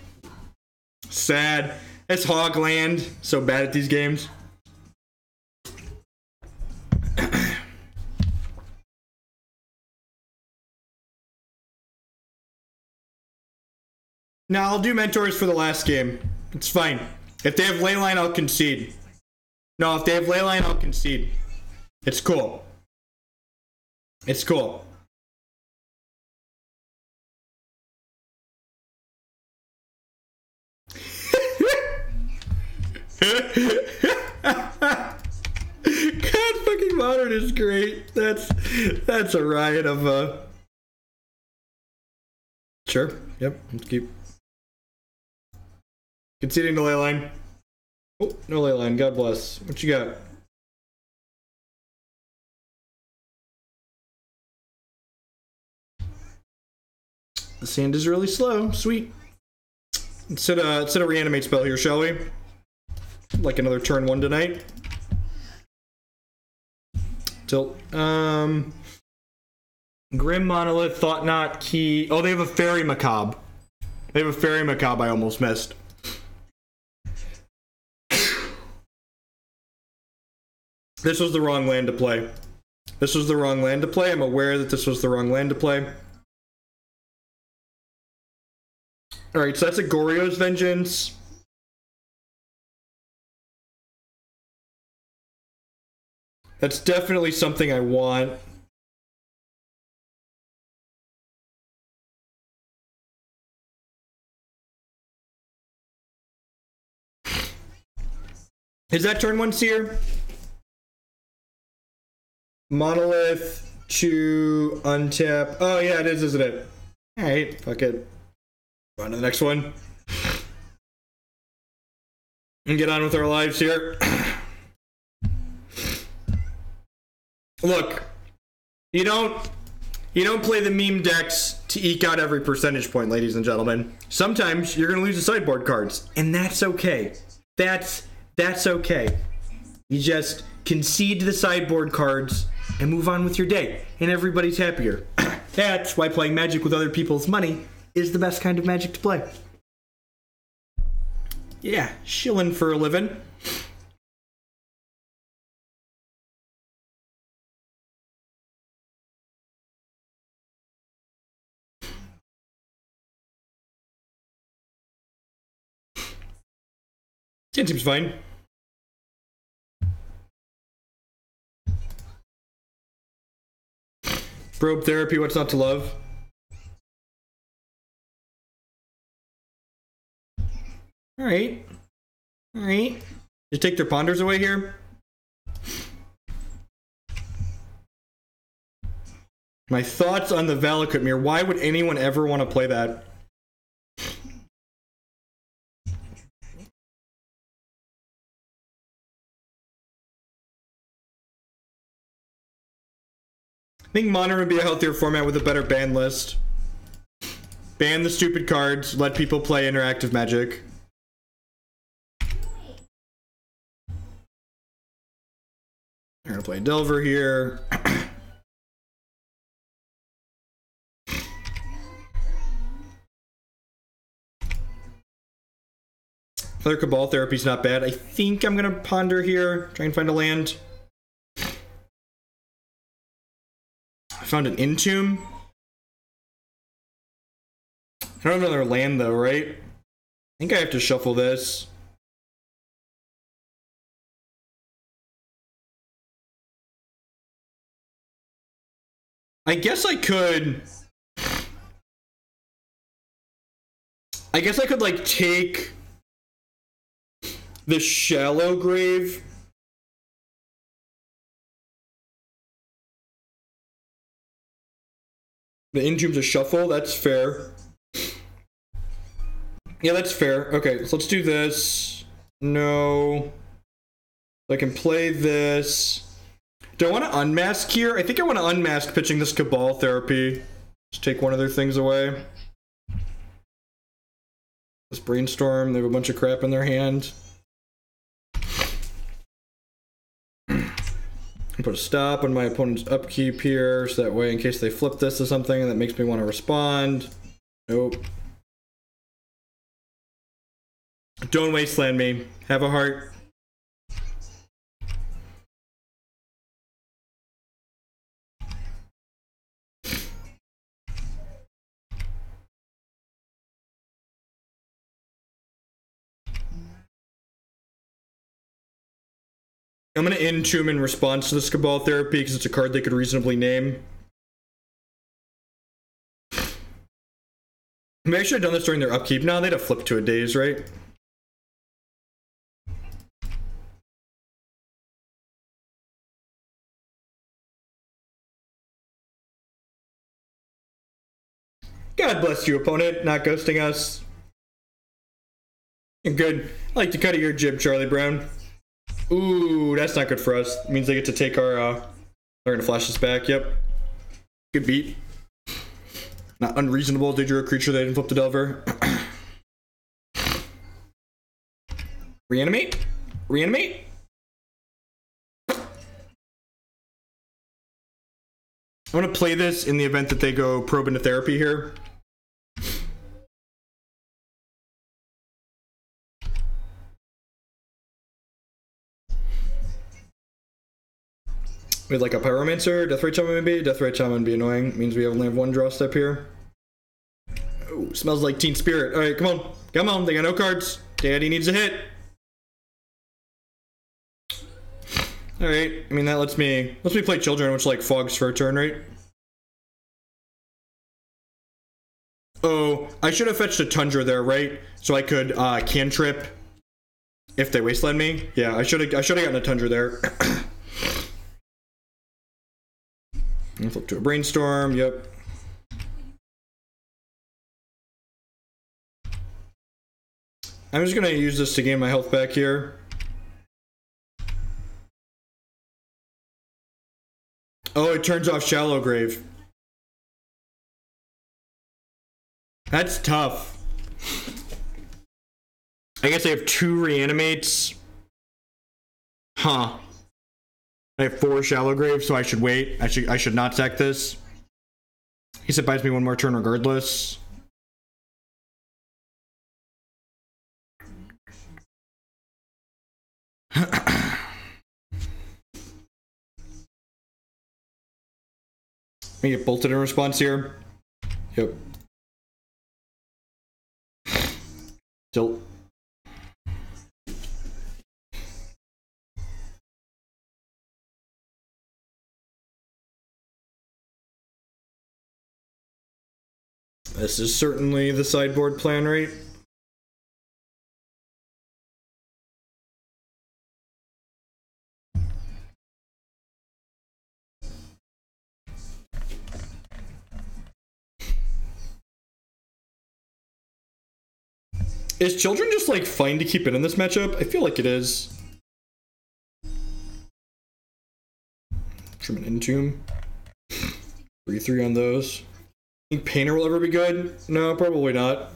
Sad. It's Hogland. So bad at these games. No, I'll do Mentors for the last game. It's fine. If they have Leyline, I'll concede. No, if they have Leyline, I'll concede. It's cool. It's cool. God fucking Modern is great. That's a riot of Sure. Yep. Let's keep conceding to Leyline. Oh, no Leyline. God bless. What you got? The sand is really slow. Sweet. Let's hit a reanimate spell here, shall we? Like another turn 1 tonight. Tilt. Grim Monolith, Thought Knot, Key. Oh, they have a Fairy Macabre. They have a Fairy Macabre I almost missed. This was the wrong land to play. This was the wrong land to play. I'm aware that this was the wrong land to play. Alright, so that's a Goryo's Vengeance. That's definitely something I want. Is that turn 1 seer? Monolith to untap. Oh yeah, it is, isn't it? Alright, fuck it. On to the next one. And get on with our lives here. Look, you don't play the meme decks to eke out every percentage point, ladies and gentlemen. Sometimes you're gonna lose the sideboard cards, and that's okay. That's okay. You just concede to the sideboard cards and move on with your day, and everybody's happier. That's why playing Magic with other people's money is the best kind of Magic to play. Yeah, shilling for a living. It seems fine. Probe therapy, what's not to love? Alright. Alright. Just take their ponders away here. My thoughts on the Valakut Mirror. Why would anyone ever want to play that? I think Modern would be a healthier format with a better ban list. Ban the stupid cards, let people play interactive Magic. I'm gonna play Delver here. Other Cabal Therapy's not bad. I think I'm gonna ponder here, try and find a land. I found an Entomb. I don't have another land though, right? I think I have to shuffle this. I guess I could like take the Shallow Grave. The Entomb's a shuffle, that's fair. Yeah, that's fair. Okay, so let's do this. No. I can play this. Do I want to unmask here? I think I want to unmask pitching this Cabal Therapy. Just take one of their things away. This Brainstorm, they have a bunch of crap in their hand. Put a stop on my opponent's upkeep here, so that way in case they flip this to something that makes me want to respond. Nope. Don't wasteland me. Have a heart. I'm going to Entomb in response to this Cabal Therapy because it's a card they could reasonably name. Maybe I should have done this during their upkeep. No, they'd have flipped to a daze, right? God bless you, opponent, not ghosting us. You're good. I like the cut of your jib, Charlie Brown. Ooh, that's not good for us. It means they get to take our, they're gonna flash us back, yep. Good beat. Not unreasonable, did you a creature that didn't flip the Delver? Reanimate? Reanimate? I'm gonna play this in the event that they go probe into therapy here. With like a Pyromancer, Deathrite Shaman maybe? Deathrite Shaman would be annoying. It means we only have one draw step here. Oh, smells like Teen Spirit. Alright, come on. Come on, they got no cards. Daddy needs a hit. Alright, I mean that lets me play Children, which like fogs for a turn, right? Oh, I should have fetched a Tundra there, right? So I could cantrip if they wasteland me. Yeah, I should have gotten a Tundra there. And flip to a Brainstorm, yep. I'm just gonna use this to gain my health back here. Oh, it turns off Shallow Grave. That's tough. I guess I have 2 reanimates. Huh. I have 4 Shallow Graves, so I should wait. I should not sack this. I guess it buys me 1 more turn regardless. Me get bolted in response here. Yep. Tilt. This is certainly the sideboard plan, right? Is Children just like fine to keep it in this matchup? I feel like it is. Trim an Entomb. 3/3 on those. Think Painter will ever be good? No, probably not.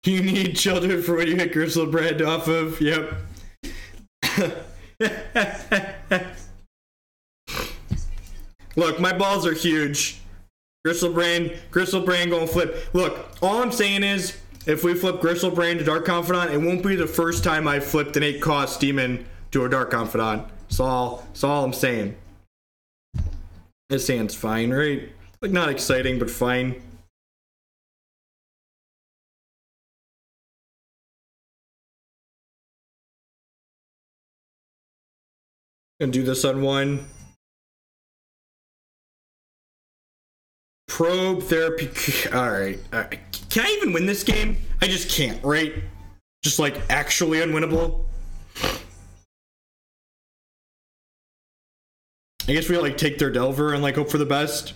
You need Children for when you hit Gristlebrand off of. Yep. Look, my balls are huge. Gristlebrand gonna flip. Look, all I'm saying is, if we flip Gristlebrand to Dark Confidant, it won't be the first time I flipped an 8-cost demon to a Dark Confidant. That's all I'm saying. This hand's fine, right? Like, not exciting, but fine. Gonna do this on 1. Probe therapy. Alright. Can I even win this game? I just can't, right? Just like actually unwinnable. I guess we like take their Delver and like hope for the best.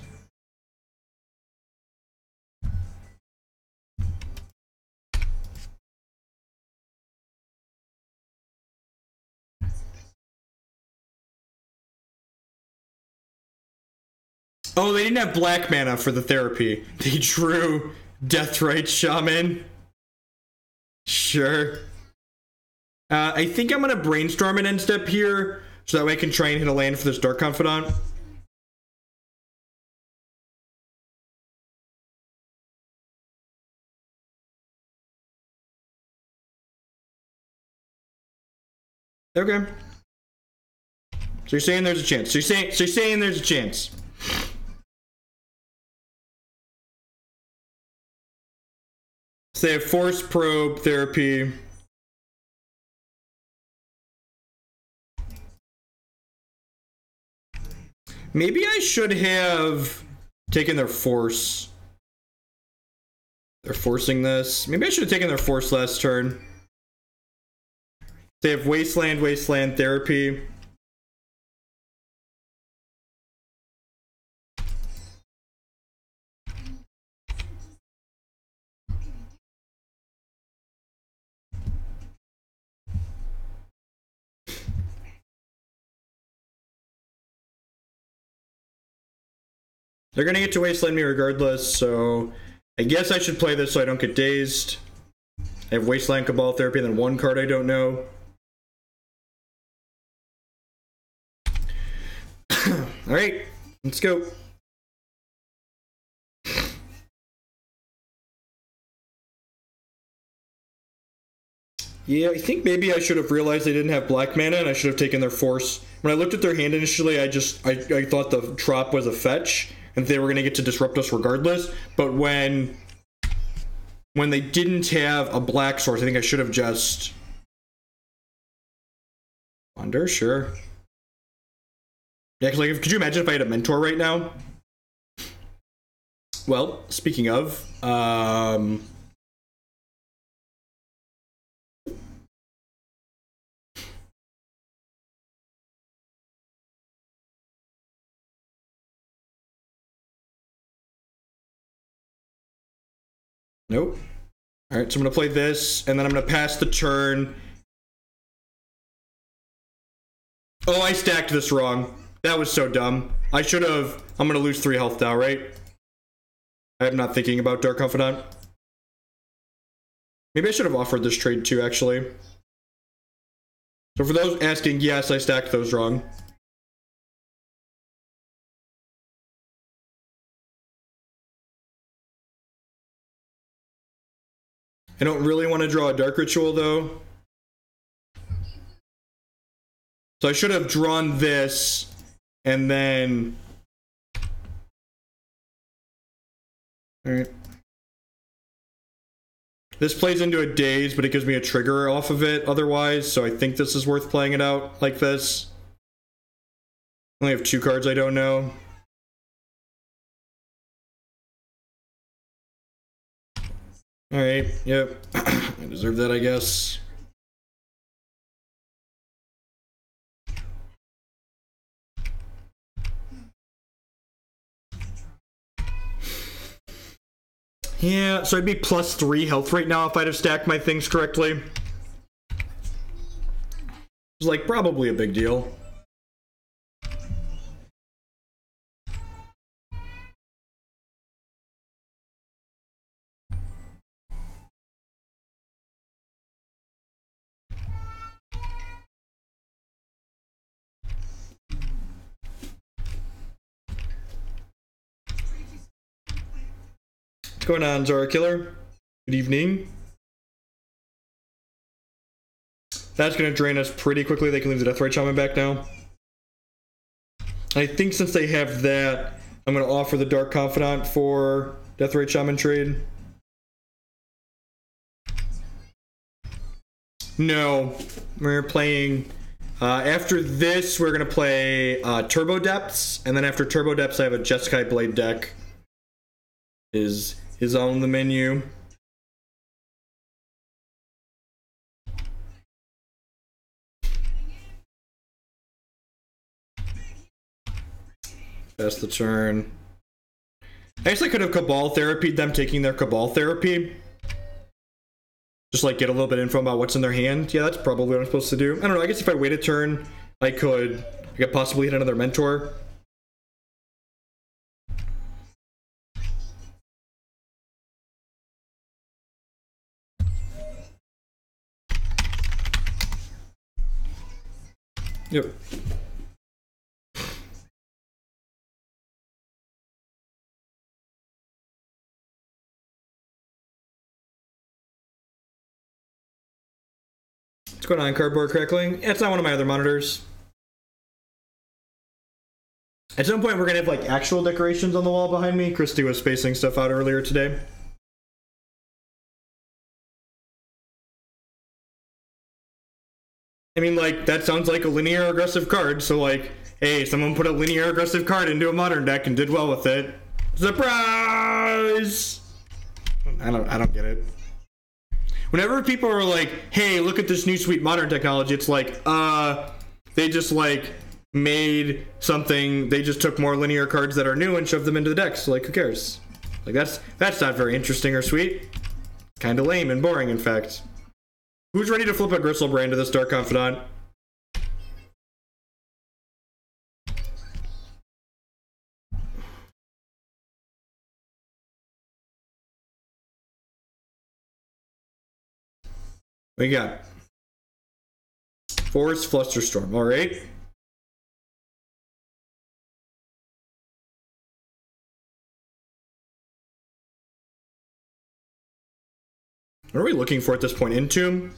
Oh, they didn't have black mana for the therapy. They drew Deathrite Shaman. Sure. I think I'm gonna Brainstorm an end step here, so that way I can try and hit a land for this Dark Confidant. Okay. So you're saying there's a chance. So you're saying there's a chance. So they have Force Probe therapy. Maybe I should have taken their Force. They're forcing this. Maybe I should have taken their Force last turn. They have Wasteland therapy. They're gonna get to Wasteland me regardless, so I guess I should play this so I don't get dazed. I have Wasteland Cabal therapy and then 1 card I don't know. All right, let's go. Yeah, I think maybe I should have realized they didn't have black mana, and I should have taken their force. When I looked at their hand initially, I thought the drop was a fetch, and they were going to get to disrupt us regardless. But when they didn't have a black source, I think I should have just Wonder, sure. Yeah, because like, could you imagine if I had a mentor right now? Well, speaking of, nope. All right, so I'm gonna play this, and then I'm gonna pass the turn. Oh, I stacked this wrong. That was so dumb. I should have. I'm gonna lose 3 health now, right? I'm not thinking about Dark Confidant. Maybe I should have offered this trade too, actually. So for those asking, yes, I stacked those wrong. I don't really want to draw a Dark Ritual, though. So I should have drawn this, and then... Alright. This plays into a Daze, but it gives me a trigger off of it otherwise, so I think this is worth playing it out like this. I only have 2 cards I don't know. Alright, yep. I deserve that, I guess. Yeah, so I'd be plus 3 health right now if I'd have stacked my things correctly. It's like probably a big deal. What's going on, Zara Killer? Good evening. That's going to drain us pretty quickly. They can leave the Deathrite Shaman back now. I think since they have that, I'm going to offer the Dark Confidant for Deathrite Shaman trade. No, we're playing... after this, we're going to play Turbo Depths, and then after Turbo Depths, I have a Jeskai Blade deck. Is on the menu. That's the turn. I guess I could have Cabal Therapied them taking their Cabal Therapy. Just like get a little bit of info about what's in their hand. Yeah, that's probably what I'm supposed to do. I don't know, I guess if I wait a turn, I could possibly hit another Mentor. Yep. What's going on, Cardboard Crackling? It's not one of my other monitors. At some point, we're gonna have like actual decorations on the wall behind me. Christy was spacing stuff out earlier today. I mean, like, that sounds like a linear aggressive card, so like, hey, someone put a linear aggressive card into a modern deck and did well with it. Surprise! I don't get it. Whenever people are like, hey, look at this new sweet modern technology, it's like, they just like made something, they just took more linear cards that are new and shoved them into the decks. So, like, who cares? Like, that's not very interesting or sweet. Kinda lame and boring, in fact. Who's ready to flip a Gristlebrand to this Dark Confidant? We got Forest Flusterstorm, alright. What are we looking for at this point? Entomb?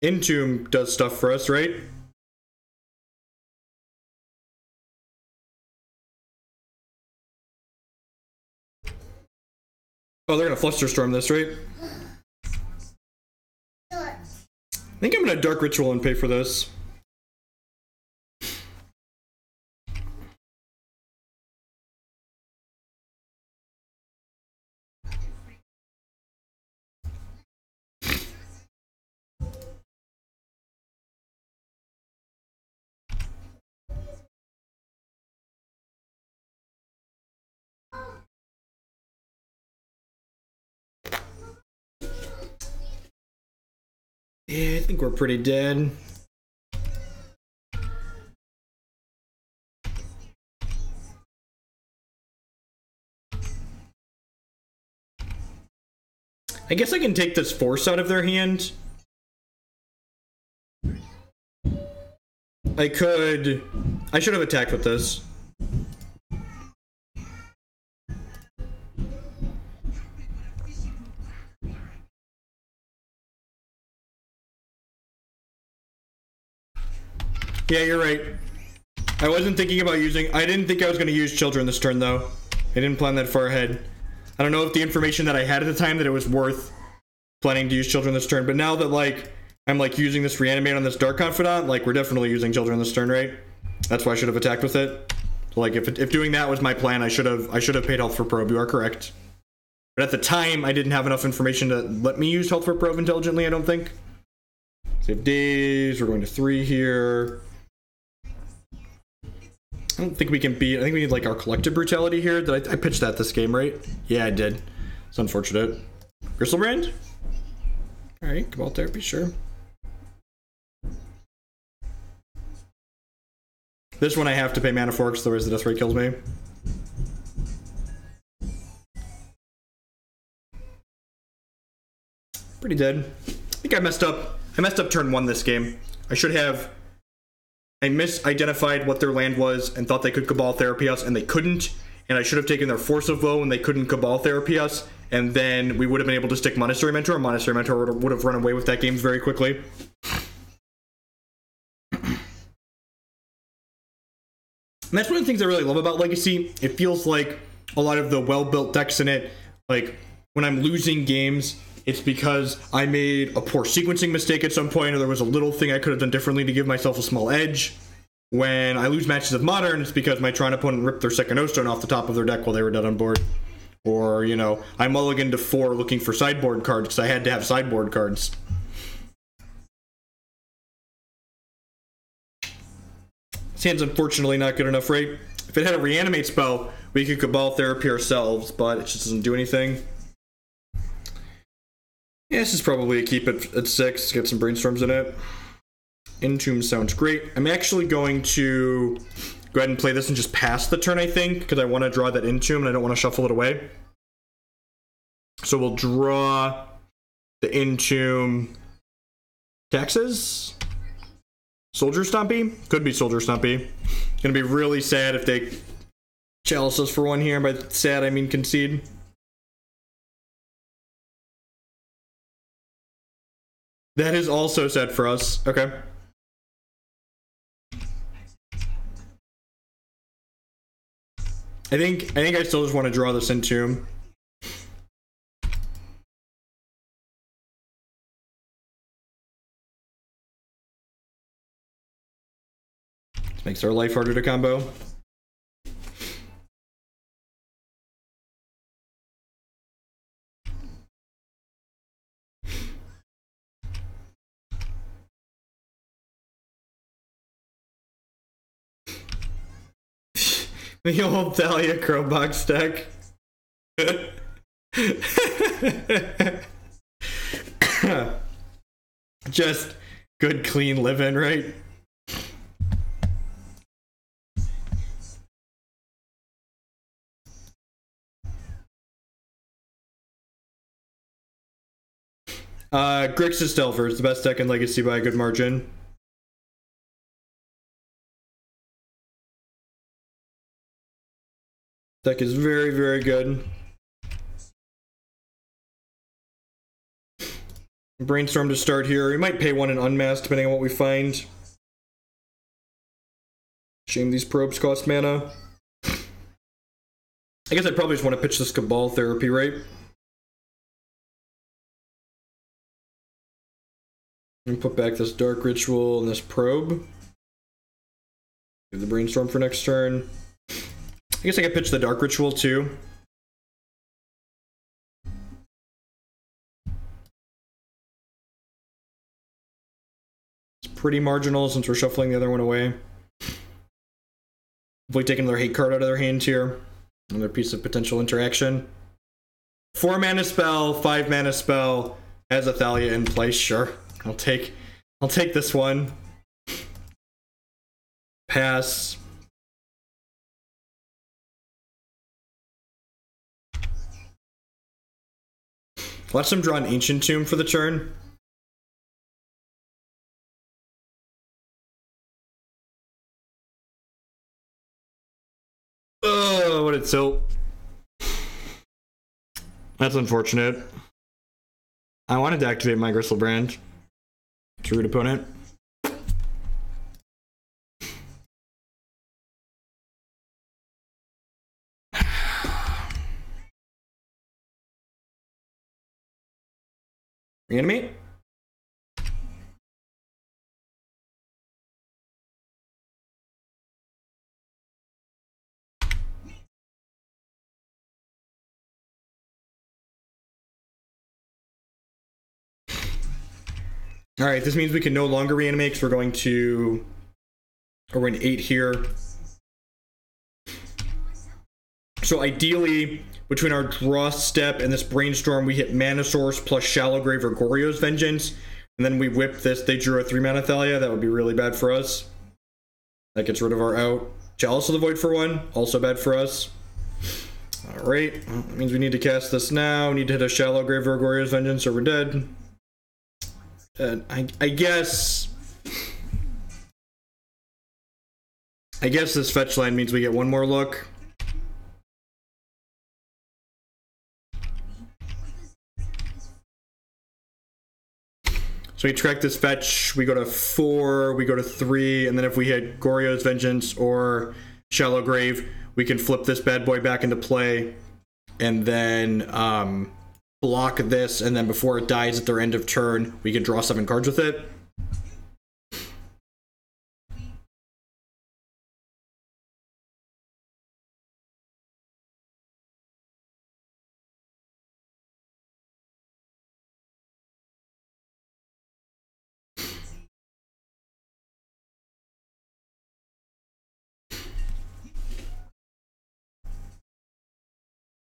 Entomb does stuff for us, right? Oh, they're gonna Flusterstorm this, right? I think I'm gonna Dark Ritual and pay for this. Yeah, I think we're pretty dead. I guess I can take this Force out of their hand. I should have attacked with this. Yeah, you're right. I wasn't thinking about using... I didn't think I was going to use Children this turn, though. I didn't plan that far ahead. I don't know if the information that I had at the time that it was worth planning to use Children this turn, but now that, like, I'm, like, using this Reanimate on this Dark Confidant, like, we're definitely using Children this turn, right? That's why I should have attacked with it. So, like, if doing that was my plan, I should have paid Health for Probe. You are correct. But at the time, I didn't have enough information to let me use Health for Probe intelligently, I don't think. Save days. We're going to 3 here. I don't think we can beat... I think we need, like, our Collective Brutality here. Did I pitched that this game, right? Yeah, I did. It's unfortunate. Gristlebrand? Alright, Cabal Therapy, sure. This one I have to pay mana for, because otherwise the Death Ray kills me. Pretty dead. I think I messed up. I messed up turn 1 this game. I should have... I misidentified what their land was and thought they could Cabal Therapy us, and they couldn't. And I should have taken their Force of Woe, and they couldn't Cabal Therapy us. And then we would have been able to stick Monastery Mentor. Monastery Mentor would have run away with that game very quickly. And that's one of the things I really love about Legacy. It feels like a lot of the well-built decks in it, like, when I'm losing games, it's because I made a poor sequencing mistake at some point, or there was a little thing I could have done differently to give myself a small edge. When I lose matches of Modern, it's because my Tron opponent ripped their second O-Stone off the top of their deck while they were dead on board. Or, you know, I mulliganed to 4 looking for sideboard cards because I had to have sideboard cards. This hand's unfortunately not good enough, right? If it had a Reanimate spell, we could Cabal Therapy ourselves, but it just doesn't do anything. Yeah, this is probably a keep at 6. Get some Brainstorms in it. Entomb sounds great. I'm actually going to go ahead and play this and just pass the turn, I think, because I want to draw that Entomb and I don't want to shuffle it away. So we'll draw the Entomb. Taxes? Soldier Stompy? Could be Soldier Stompy. It's going to be really sad if they chalice us for 1 here. By sad, I mean concede. That is also sad for us. Okay. I think I still just want to draw this Entomb. This makes our life harder to combo. The old Thalia Crowbox deck. Just good, clean living, right? Grixis Delver is the best deck in Legacy by a good margin. Deck is very, very good. Brainstorm to start here. We might pay one and unmask depending on what we find. Shame these probes cost mana. I guess I probably just want to pitch this Cabal Therapy, right? And put back this Dark Ritual and this Probe. Do the Brainstorm for next turn. I guess I could pitch the Dark Ritual too. It's pretty marginal since we're shuffling the other one away. Hopefully taking their hate card out of their hand here. Another piece of potential interaction. 4 mana spell, 5 mana spell, has Athalia in place, sure. I'll take this one. Pass. Watch them draw an Ancient Tomb for the turn. Oh, what a tilt. That's unfortunate. I wanted to activate my Gristlebrand. It's a rude opponent. Reanimate? Alright, this means we can no longer reanimate because we're going to... Or we're in 8 here. So ideally, between our draw step and this Brainstorm, we hit Mana Source plus Shallow Grave or Goryo's Vengeance. And then we whip this, they drew a 3-mana Thalia. That would be really bad for us. That gets rid of our out. Chalice of the Void for 1, also bad for us. Alright, well, that means we need to cast this now. We need to hit a Shallow Grave or Goryo's Vengeance or we're dead. I guess this fetch line means we get one more look. So we track this fetch, we go to 4, we go to 3, and then if we hit Goryo's Vengeance or Shallow Grave, we can flip this bad boy back into play, and then block this, and then before it dies at their end of turn, we can draw 7 cards with it.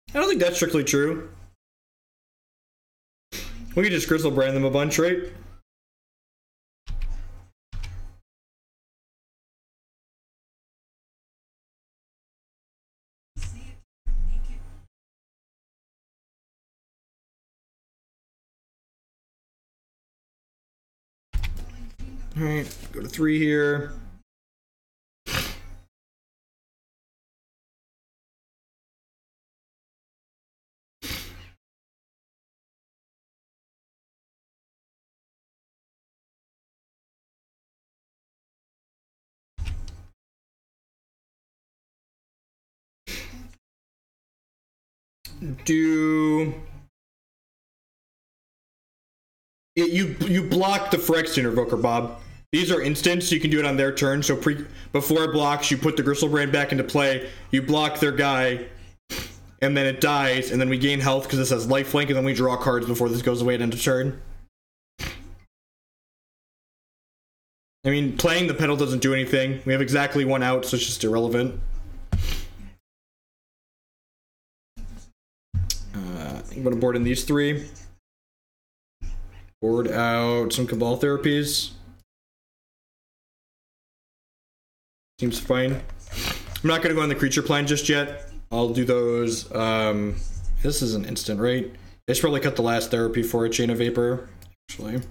I don't think that's strictly true. We could just Gristlebrand them a bunch, right? Alright, go to 3 here. You block the Phyrexian Invoker, Bob. These are instants, so you can do it on their turn. So before it blocks, you put the Gristlebrand back into play, you block their guy, and then it dies, and then we gain health because this has lifelink, and then we draw cards before this goes away at end of turn. I mean, playing the pedal doesn't do anything. We have exactly 1 out, so it's just irrelevant. I'm going to board in these 3. Board out some Cabal Therapies. Seems fine. I'm not going to go on the creature plan just yet. I'll do those. This is an instant, right? I should probably cut the last therapy for a Chain of Vapor, actually.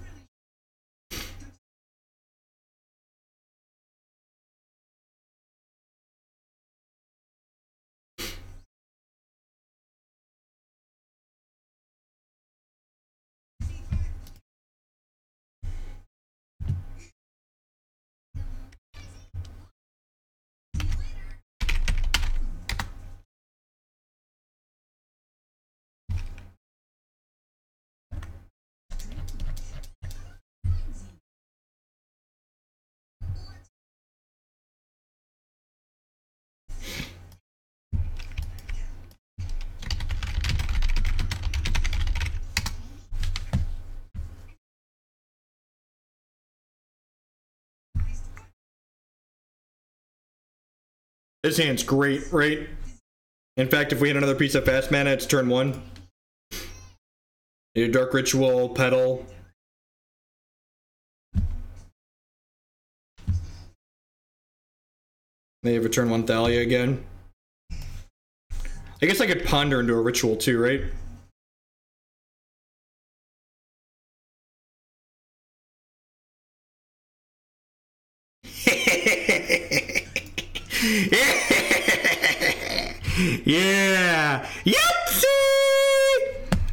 This hand's great, right? In fact, if we had another piece of fast mana, it's turn 1. Need a Dark Ritual, Petal. They have a turn 1 Thalia again. I guess I could Ponder into a Ritual too, right? Yeah! Yahtzee!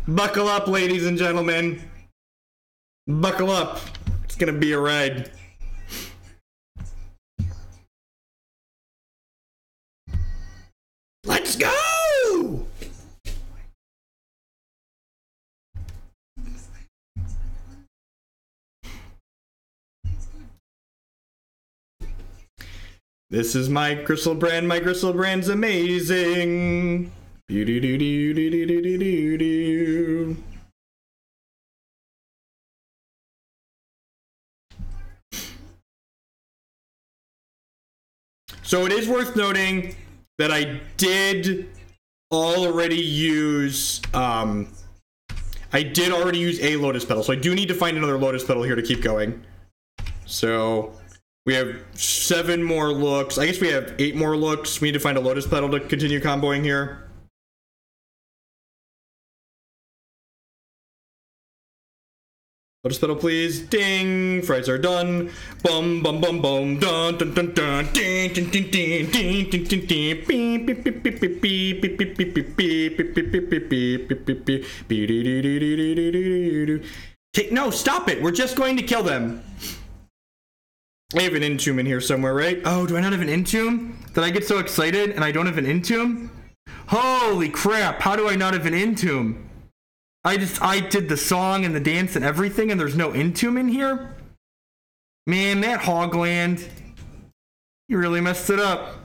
Buckle up, ladies and gentlemen. Buckle up. It's gonna be a ride. Let's go! This is my crystal brand. My crystal brand's amazing. Doo-doo-doo-doo-doo-doo-doo-doo. So it is worth noting that I did already use a Lotus Petal, so I do need to find another Lotus Petal here to keep going. So we have 7 more looks. I guess we have 8 more looks. We need to find a Lotus Petal to continue comboing here. Lotus Petal, please. Ding. Fries are done. Bum bum bum bum. Dun dun dun dun. Ding ding ding ding ding ding ding ding. Beep beep beep beep beep beep beep beep beep beep beep beep beep beep beep beep beep beep. Okay, no, stop it. We're just going to kill them. I have an Entomb in here somewhere, right? Oh, do I not have an Entomb? Did I get so excited and I don't have an Entomb? Holy crap, how do I not have an Entomb? I did the song and the dance and everything and there's no Entomb in here? Man, that Hogland. You really messed it up.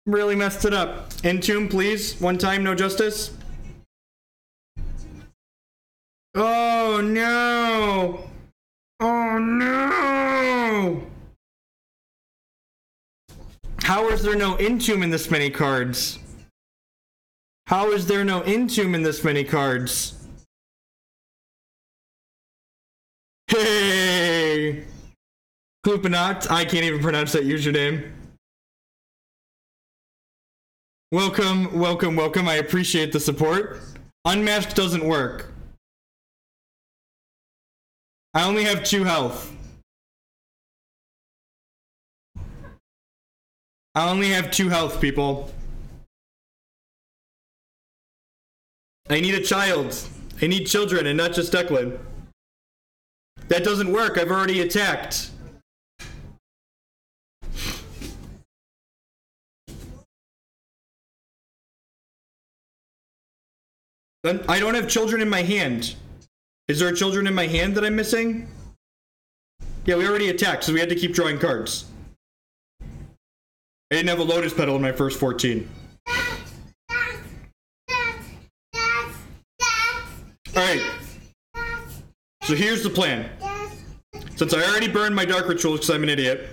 Really messed it up. Entomb, please. One time, no justice. Oh, no. Oh, no. How is there no Entomb in this many cards? How is there no Entomb in this many cards? Hey! Klupanot, I can't even pronounce that username. Welcome, welcome, welcome. I appreciate the support. Unmasked doesn't work. I only have 2 health. I only have 2 health, people. I need a child. I need children and not just Declan. That doesn't work. I've already attacked. I don't have children in my hand. Is there children in my hand that I'm missing? Yeah, we already attacked, so we had to keep drawing cards. I didn't have a Lotus Petal in my first 14. Alright. So here's the plan. Since I already burned my Dark Rituals because I'm an idiot.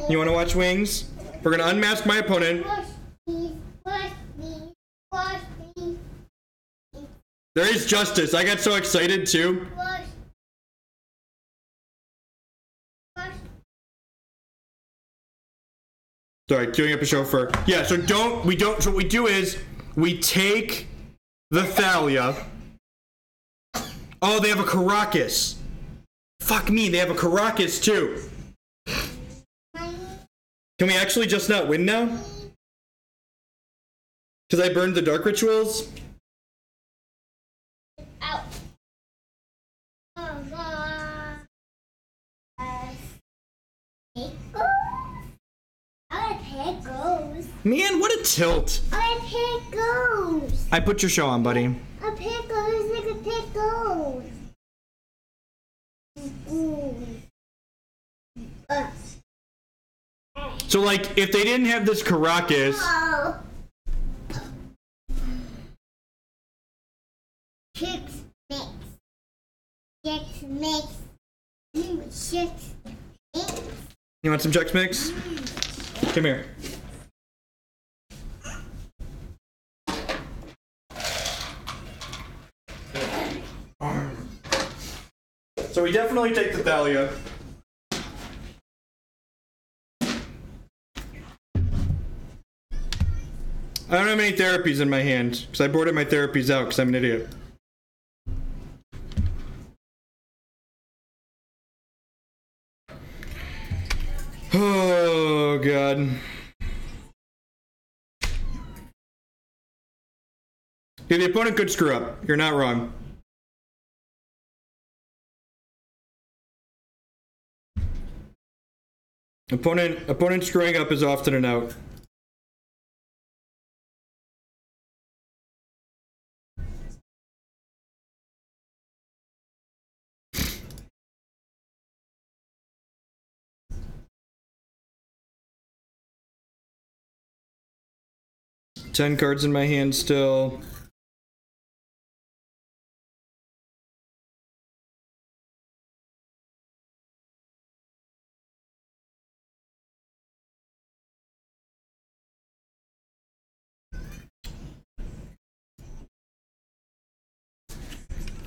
You want to watch Wings? We're going to unmask my opponent. There is justice. I got so excited too. Sorry, queuing up a chauffeur. Yeah, so so what we do is we take the Thalia. Oh, they have a Caracas. Fuck me, they have a Caracas too. Can we actually just not win now? Because I burned the Dark Rituals? Ow. Oh, pickles. Man, what a tilt. Pickles. I put your show on, buddy. A pickles, like a pickles. So, like, if they didn't have this Caracas... Oh. Chicks mix. Chicks mix. Chicks mix. You want some Chex Mix? Come here. So we definitely take the Thalia. I don't have any therapies in my hand because I boarded my therapies out because I'm an idiot. Oh, God. Yeah, the opponent could screw up. You're not wrong. Opponent screwing up is often an out. Ten cards in my hand still.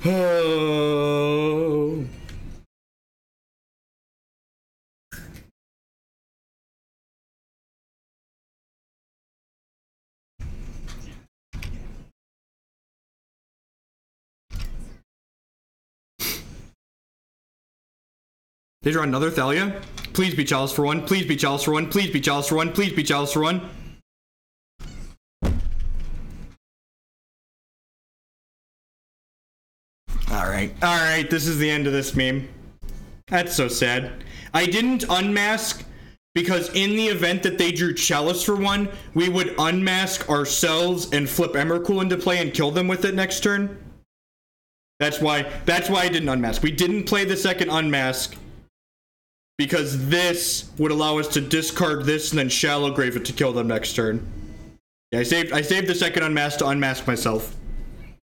Oh. They draw another Thalia? Please be Chalice for one. Please be Chalice for one. Please be Chalice for one. Please be Chalice for one. Alright, this is the end of this meme. That's so sad. I didn't unmask because in the event that they drew Chalice for one, we would unmask ourselves and flip Emrakul into play and kill them with it next turn. That's why I didn't unmask. We didn't play the second unmask because this would allow us to discard this and then shallow grave it to kill them next turn. Yeah, I saved the second unmask to unmask myself.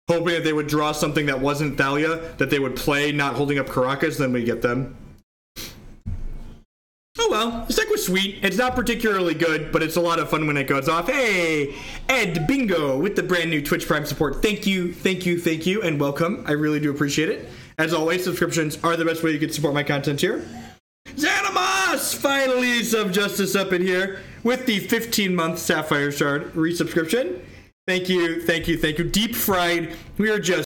Hoping that they would draw something that wasn't Thalia, that they would play not holding up Caracas, then we get them. Oh well, this deck was sweet. It's not particularly good, but it's a lot of fun when it goes off. Hey, Ed Bingo with the brand new Twitch Prime support. Thank you, and welcome. I really do appreciate it. As always, subscriptions are the best way you can support my content here. Xanamas! Finally, some justice up in here with the 15-month Sapphire Shard resubscription. Thank you. Deep fried. We are just